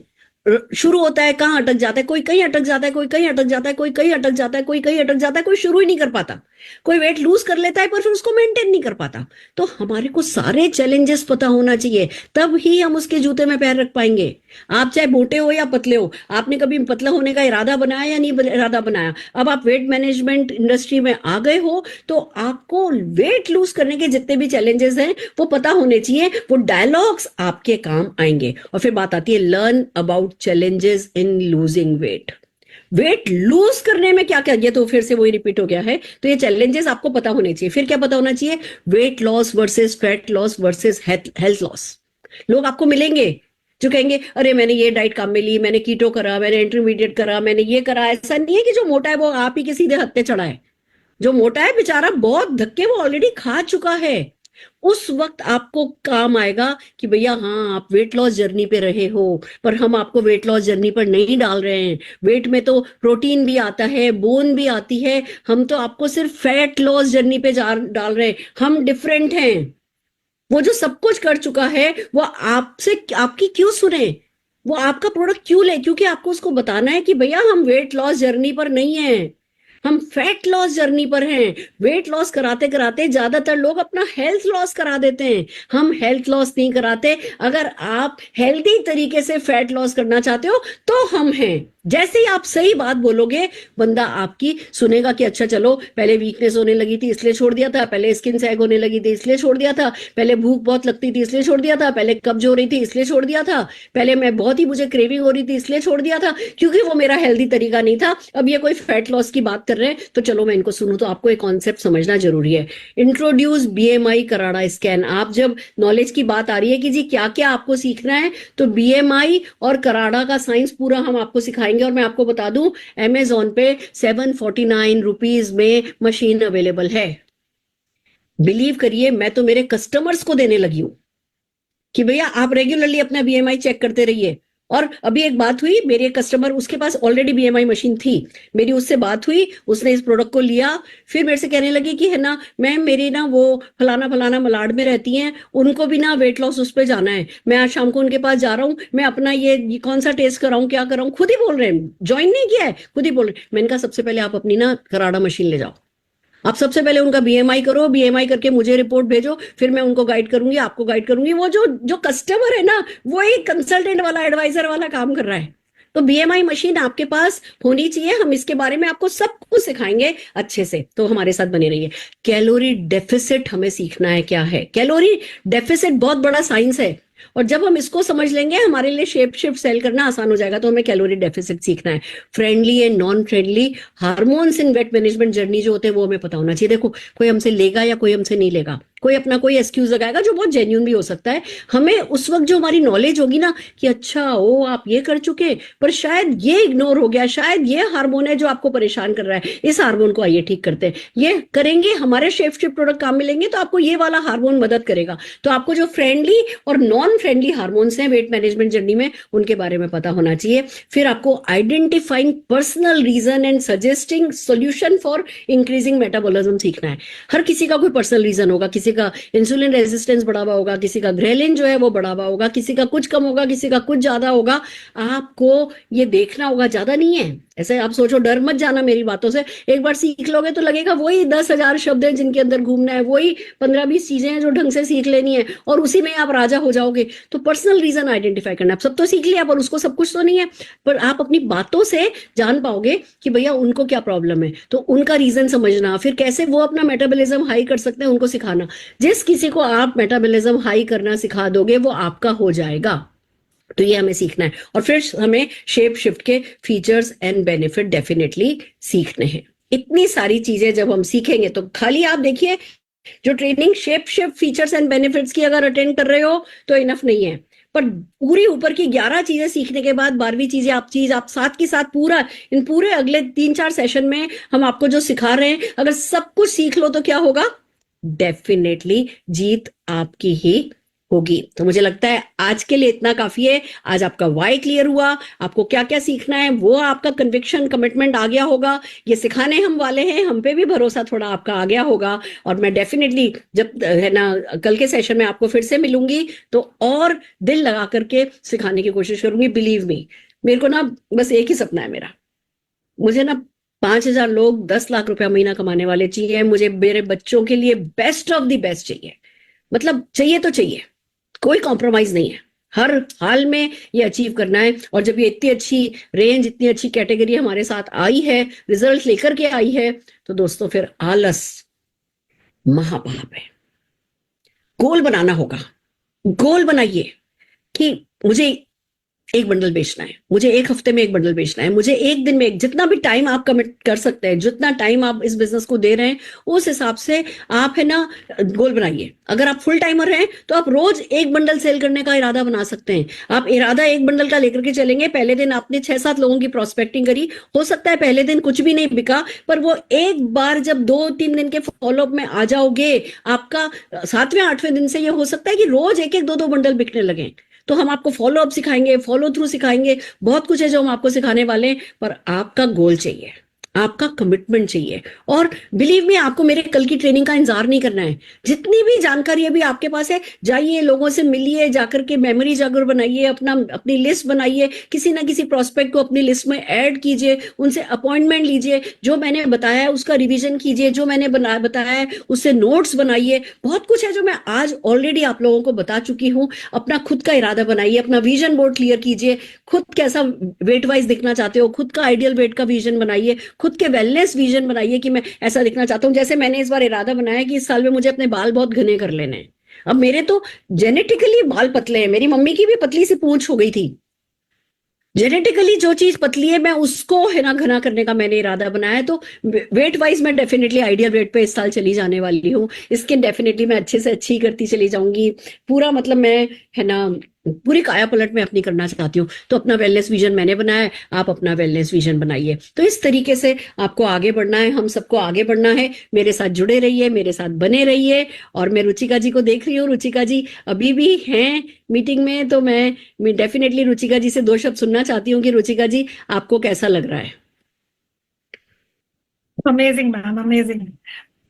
Speaker 2: शुरू होता है, कहाँ अटक जाता है, कोई कहीं अटक जाता है, कोई कहीं अटक जाता है, कोई कहीं अटक जाता है, कोई कहीं अटक जाता है, कोई शुरू ही नहीं कर पाता। कोई वेट लूज कर लेता है पर फिर उसको मेंटेन नहीं कर पाता। तो हमारे को सारे चैलेंजेस पता होना चाहिए, तब ही हम उसके जूते में पैर रख पाएंगे। आप चाहे मोटे हो या पतले हो, आपने कभी पतला होने का इरादा बनाया या नहीं इरादा बनाया, अब आप वेट मैनेजमेंट इंडस्ट्री में आ गए हो, तो आपको वेट लूज करने के जितने भी चैलेंजेस हैं वो पता होने चाहिए, वो डायलॉग्स आपके काम आएंगे। और फिर बात आती है learn about challenges in losing weight. Weight lose करने में क्या क्या, ये तो फिर से वही रिपीट हो गया है। तो ये चैलेंजेस आपको पता होने चाहिए। फिर क्या पता होना चाहिए, weight loss versus fat loss versus health loss. लोग आपको मिलेंगे जो कहेंगे अरे मैंने ये डाइट काम में ली, मैंने कीटो करा, मैंने इंटरमीडिएट करा, मैंने ये करा। ऐसा नहीं है कि जो मोटा है वो आप ही के सीधे हत्थे चढ़ा है। जो मोटा है बेचारा बहुत धक्के वो ऑलरेडी खा चुका है। उस वक्त आपको काम आएगा कि भैया हाँ आप वेट लॉस जर्नी पे रहे हो, पर हम आपको वेट लॉस जर्नी पर नहीं डाल रहे हैं। वेट में तो प्रोटीन भी आता है, बोन भी आती है, हम तो आपको सिर्फ फैट लॉस जर्नी पे डाल रहे हैं। हम डिफरेंट हैं। वो जो सब कुछ कर चुका है वो आपसे आपकी क्यों सुने, वो आपका प्रोडक्ट क्यों ले? क्योंकि आपको उसको बताना है कि भैया हम वेट लॉस जर्नी पर नहीं है, हम फैट लॉस जर्नी पर हैं। वेट लॉस कराते कराते ज्यादातर लोग अपना हेल्थ लॉस करा देते हैं। हम हेल्थ लॉस नहीं कराते। अगर आप हेल्दी तरीके से फैट लॉस करना चाहते हो तो हम हैं। जैसे ही आप सही बात बोलोगे, बंदा आपकी सुनेगा कि अच्छा चलो, पहले वीकनेस होने लगी थी इसलिए छोड़ दिया था, पहले स्किन सैग होने लगी थी इसलिए छोड़ दिया था, पहले भूख बहुत लगती थी इसलिए छोड़ दिया था, पहले कब्ज हो रही थी इसलिए छोड़ दिया था, पहले मैं बहुत ही मुझे क्रेविंग हो रही थी इसलिए छोड़ दिया था, क्योंकि वो मेरा हेल्दी तरीका नहीं था। अब ये कोई फैट लॉस की बात कर रहे हैं तो चलो मैं इनको सुनूं। तो आपको एक कॉन्सेप्ट समझना जरूरी है। Introduce BMI Karada scan. आप जब नॉलेज की बात आ रही है कि जी क्या क्या आपको सीखना है, तो बीएमआई और कराड़ा का साइंस पूरा हम आपको सिखाएंगे। और मैं आपको बता दूं, अमेजोन पे 749 रुपीज में मशीन अवेलेबल है। बिलीव करिए, मैं तो मेरे कस्टमर्स को देने लगी हूं कि भैया आप रेगुलरली अपना बीएमआई चेक करते रहिए। और अभी एक बात हुई, मेरे कस्टमर, उसके पास ऑलरेडी बीएमआई मशीन थी, मेरी उससे बात हुई, उसने इस प्रोडक्ट को लिया, फिर मेरे से कहने लगी कि है ना मैम, मेरी ना वो फलाना फलाना मलाड में रहती हैं, उनको भी ना वेट लॉस उस पर जाना है, मैं आज शाम को उनके पास जा रहा हूँ, मैं अपना ये कौन सा टेस्ट कराऊं, क्या कराऊं, खुद ही बोल रहे हैं, ज्वाइन नहीं किया है, खुद ही बोल रहे हैं। मैंने कहा सबसे पहले आप अपनी ना कराड़ा मशीन ले जाओ, आप सबसे पहले उनका बीएमआई करो, बीएमआई करके मुझे रिपोर्ट भेजो, फिर मैं उनको गाइड करूंगी, आपको गाइड करूंगी। वो जो जो कस्टमर है ना, वो एक कंसल्टेंट वाला, एडवाइजर वाला काम कर रहा है। तो बीएमआई मशीन आपके पास होनी चाहिए। हम इसके बारे में आपको सब कुछ सिखाएंगे अच्छे से, तो हमारे साथ बने रहिए। कैलोरी डेफिसिट हमें सीखना है। क्या है कैलोरी डेफिसिट? बहुत बड़ा साइंस है, और जब हम इसको समझ लेंगे हमारे लिए शेप शिफ्ट सेल करना आसान हो जाएगा। तो हमें कैलोरी डेफिसिट सीखना है। Friendly and non friendly hormones in wait management journey जो होते हैं वो हमें पता होना चाहिए। देखो, कोई हमसे लेगा या कोई हमसे नहीं लेगा, कोई अपना कोई एक्सक्यूज लगाएगा जो बहुत जेन्युइन भी हो सकता है। हमें उस वक्त जो हमारी नॉलेज होगी ना कि अच्छा ओ आप ये कर चुके, पर शायद ये इग्नोर हो गया, शायद ये हार्मोन है जो आपको परेशान कर रहा है, इस हार्मोन को आइए ठीक करते हैं, ये करेंगे, हमारे शेप शिफ्ट प्रोडक्ट काम मिलेंगे तो आपको ये वाला हार्मोन मदद करेगा। तो आपको जो फ्रेंडली और नॉन फ्रेंडली हार्मोन्स हैं वेट मैनेजमेंट जर्नी में, उनके बारे में पता होना चाहिए। फिर आपको identifying personal reason and suggesting solution for increasing metabolism सीखना है। हर किसी का कोई पर्सनल रीजन होगा, किसी का इंसुलिन रेजिस्टेंस बढ़ा हुआ होगा, किसी का ग्रेलिन जो है वो बढ़ा हुआ होगा, किसी का कुछ कम होगा, किसी का कुछ ज्यादा होगा। आपको ये देखना होगा, ज्यादा नहीं है। ऐसे आप सोचो, डर मत जाना मेरी बातों से, एक बार सीख लोगे तो लगेगा वही 10,000 शब्द हैं जिनके अंदर घूमना है, वही 15-20 चीजें हैं जो ढंग से सीख लेनी है, और उसी में आप राजा हो जाओगे। तो पर्सनल रीजन आइडेंटिफाई करना। आप सब तो सीख लिया, पर उसको सब कुछ तो नहीं है, पर आप अपनी बातों से जान पाओगे कि भैया उनको क्या प्रॉब्लम है, तो उनका रीजन समझना, फिर कैसे वो अपना मेटाबॉलिज्म हाई कर सकते हैं उनको सिखाना। जिस किसी को आप मेटाबॉलिज्म हाई करना सिखा दोगे वो आपका हो जाएगा। तो ये हमें सीखना है। और फिर हमें शेप शिफ्ट के फीचर्स एंड बेनिफिट डेफिनेटली सीखने हैं। इतनी सारी चीजें जब हम सीखेंगे तो खाली आप देखिए, जो training shape shift features and benefits की अगर अटेंड कर रहे हो तो इनफ नहीं है, पर पूरी ऊपर की 11 चीजें सीखने के बाद 12वीं चीज आप साथ के साथ पूरा इन पूरे अगले 3-4 सेशन में हम आपको जो सिखा रहे हैं, अगर सब कुछ सीख लो तो क्या होगा? डेफिनेटली जीत आपकी ही होगी। तो मुझे लगता है आज के लिए इतना काफी है। आज आपका वाई क्लियर हुआ, आपको क्या क्या सीखना है, वो आपका कन्विक्शन कमिटमेंट आ गया होगा, ये सिखाने हम वाले हैं, हम पे भी भरोसा थोड़ा आपका आ गया होगा। और मैं डेफिनेटली जब है ना कल के सेशन में आपको फिर से मिलूंगी तो और दिल लगा करके सिखाने की कोशिश करूंगी। बिलीव मी, मेरे को ना बस एक ही सपना है मेरा, मुझे ना 5,000 लोग 10 लाख रुपया महीना कमाने वाले चाहिए। मुझे मेरे बच्चों के लिए बेस्ट ऑफ द बेस्ट चाहिए, मतलब चाहिए तो चाहिए, कोई कॉम्प्रोमाइज नहीं है, हर हाल में ये अचीव करना है। और जब ये इतनी अच्छी रेंज, इतनी अच्छी कैटेगरी हमारे साथ आई है, रिजल्ट लेकर के आई है, तो दोस्तों फिर आलस महापाप है। गोल बनाना होगा, गोल बनाइए कि मुझे एक बंडल बेचना है, मुझे एक हफ्ते में एक बंडल बेचना है, मुझे एक दिन में एक, जितना भी टाइम आप कमिट कर सकते हैं, जितना टाइम आप इस बिजनेस को दे रहे हैं, उस हिसाब से आप है ना गोल बनाइए। अगर आप फुल टाइमर हैं तो आप रोज एक बंडल सेल करने का इरादा बना सकते हैं। आप इरादा एक बंडल का लेकर के चलेंगे। पहले दिन आपने 6-7 लोगों की प्रोस्पेक्टिंग करी, हो सकता है पहले दिन कुछ भी नहीं बिका, पर वो एक बार जब 2-3 दिन के फॉलोअप में आ जाओगे, आपका 7वें-8वें दिन से ये हो सकता है कि रोज 1-1, 2-2 बंडल बिकने लगे। तो हम आपको फॉलो अप सिखाएंगे, फॉलो थ्रू सिखाएंगे, बहुत कुछ है जो हम आपको सिखाने वाले हैं, पर आपका गोल चाहिए। आपका कमिटमेंट चाहिए। और बिलीव मी, आपको मेरे कल की ट्रेनिंग का इंतजार नहीं करना है। जितनी भी जानकारी अभी आपके पास है, जाइए, लोगों से मिलिए, जाकर के मेमोरी जागर बनाइए, अपनी लिस्ट बनाइए, किसी ना किसी प्रोस्पेक्ट को अपनी लिस्ट में ऐड कीजिए, उनसे अपॉइंटमेंट लीजिए, जो मैंने बताया है उसका रिवीजन कीजिए, जो मैंने बताया है उससे नोट्स बनाइए। बहुत कुछ है जो मैं आज ऑलरेडी आप लोगों को बता चुकी हूँ। अपना खुद का इरादा बनाइए, अपना विजन बोर्ड क्लियर कीजिए, खुद कैसा वेट वाइज दिखना चाहते हो, खुद का आइडियल वेट का विजन बनाइए, खुद के वेलनेस विजन बनाइए कि मैं ऐसा दिखना चाहता हूं। जैसे मैंने इस बार इरादा बनाया कि इस साल में मुझे अपने बाल बहुत घने कर लेने हैं। अब मेरे तो जेनेटिकली बाल पतले हैं, मेरी मम्मी की भी पतली सी पूंछ हो गई थी। जेनेटिकली जो चीज पतली है, मैं उसको है ना घना करने का मैंने इरादा बनाया है। तो वेट वाइज मैं डेफिनेटली आइडियल वेट पे इस साल चली जाने वाली हूँ। स्किन डेफिनेटली मैं अच्छे से अच्छी करती चली जाऊंगी। पूरा मतलब मैं है ना पूरी काया पलट में अपनी करना चाहती हूँ। तो अपना वेलनेस विजन मैंने बनाया है, आप अपना वेलनेस विजन बनाइए। तो इस तरीके से आपको आगे बढ़ना है, हम सबको आगे बढ़ना है। मेरे साथ जुड़े रहिए, मेरे साथ बने रहिए। और मैं रुचिका जी को देख रही हूँ, रुचिका जी अभी भी हैं मीटिंग में, तो मैं डेफिनेटली रुचिका जी से 2 शब्द सुनना चाहती हूँ कि रुचिका जी आपको कैसा लग रहा है।
Speaker 1: Amazing ma'am, amazing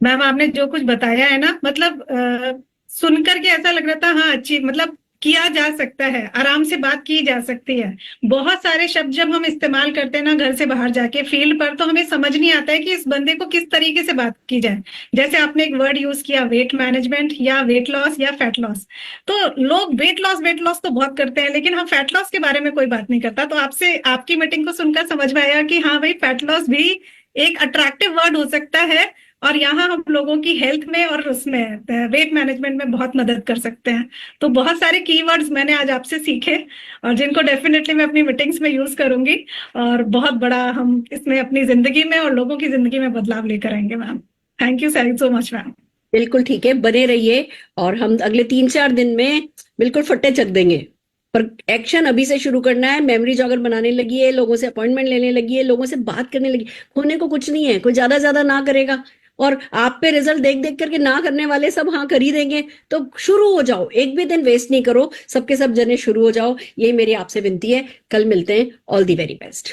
Speaker 1: ma'am. आपने जो कुछ बताया है ना, मतलब सुनकर के ऐसा लग रहा था, हाँ अच्छी, मतलब किया जा सकता है, आराम से बात की जा सकती है। बहुत सारे शब्द जब हम इस्तेमाल करते हैं ना घर से बाहर जाके फील्ड पर, तो हमें समझ नहीं आता है कि इस बंदे को किस तरीके से बात की जाए। जैसे आपने एक वर्ड यूज किया, वेट मैनेजमेंट या वेट लॉस या फैट लॉस। तो लोग वेट लॉस तो बहुत करते हैं, लेकिन हम फैट लॉस के बारे में कोई बात नहीं करता। तो आपसे आपकी मीटिंग को सुनकर समझ में आया कि हाँ भाई, फैट लॉस भी एक अट्रैक्टिव वर्ड हो सकता है, और यहाँ हम लोगों की हेल्थ में और उसमें वेट मैनेजमेंट में बहुत मदद कर सकते हैं। तो बहुत सारे कीवर्ड्स मैंने आज आपसे सीखे, और जिनको डेफिनेटली मैं अपनी मीटिंग्स में यूज करूंगी, और बहुत बड़ा हम इसमें अपनी जिंदगी में और लोगों की जिंदगी में बदलाव लेकर आएंगे ma'am. Thank you so much ma'am.
Speaker 2: बिल्कुल ठीक है, बने रहिए। और हम अगले 3-4 दिन में बिल्कुल फट्टे चक देंगे। पर एक्शन अभी से शुरू करना है। मेमोरी जॉगर बनाने लगी है, लोगों से अपॉइंटमेंट लेने लगी है, लोगों से बात करने लगी। होने को कुछ नहीं है, कोई ज्यादा ज्यादा ना करेगा। और आप पे रिजल्ट देख देख करके ना करने वाले सब हाँ कर ही देंगे। तो शुरू हो जाओ, एक भी दिन वेस्ट नहीं करो, सबके सब जने शुरू हो जाओ। ये मेरी आपसे विनती है। कल मिलते हैं। All the very best.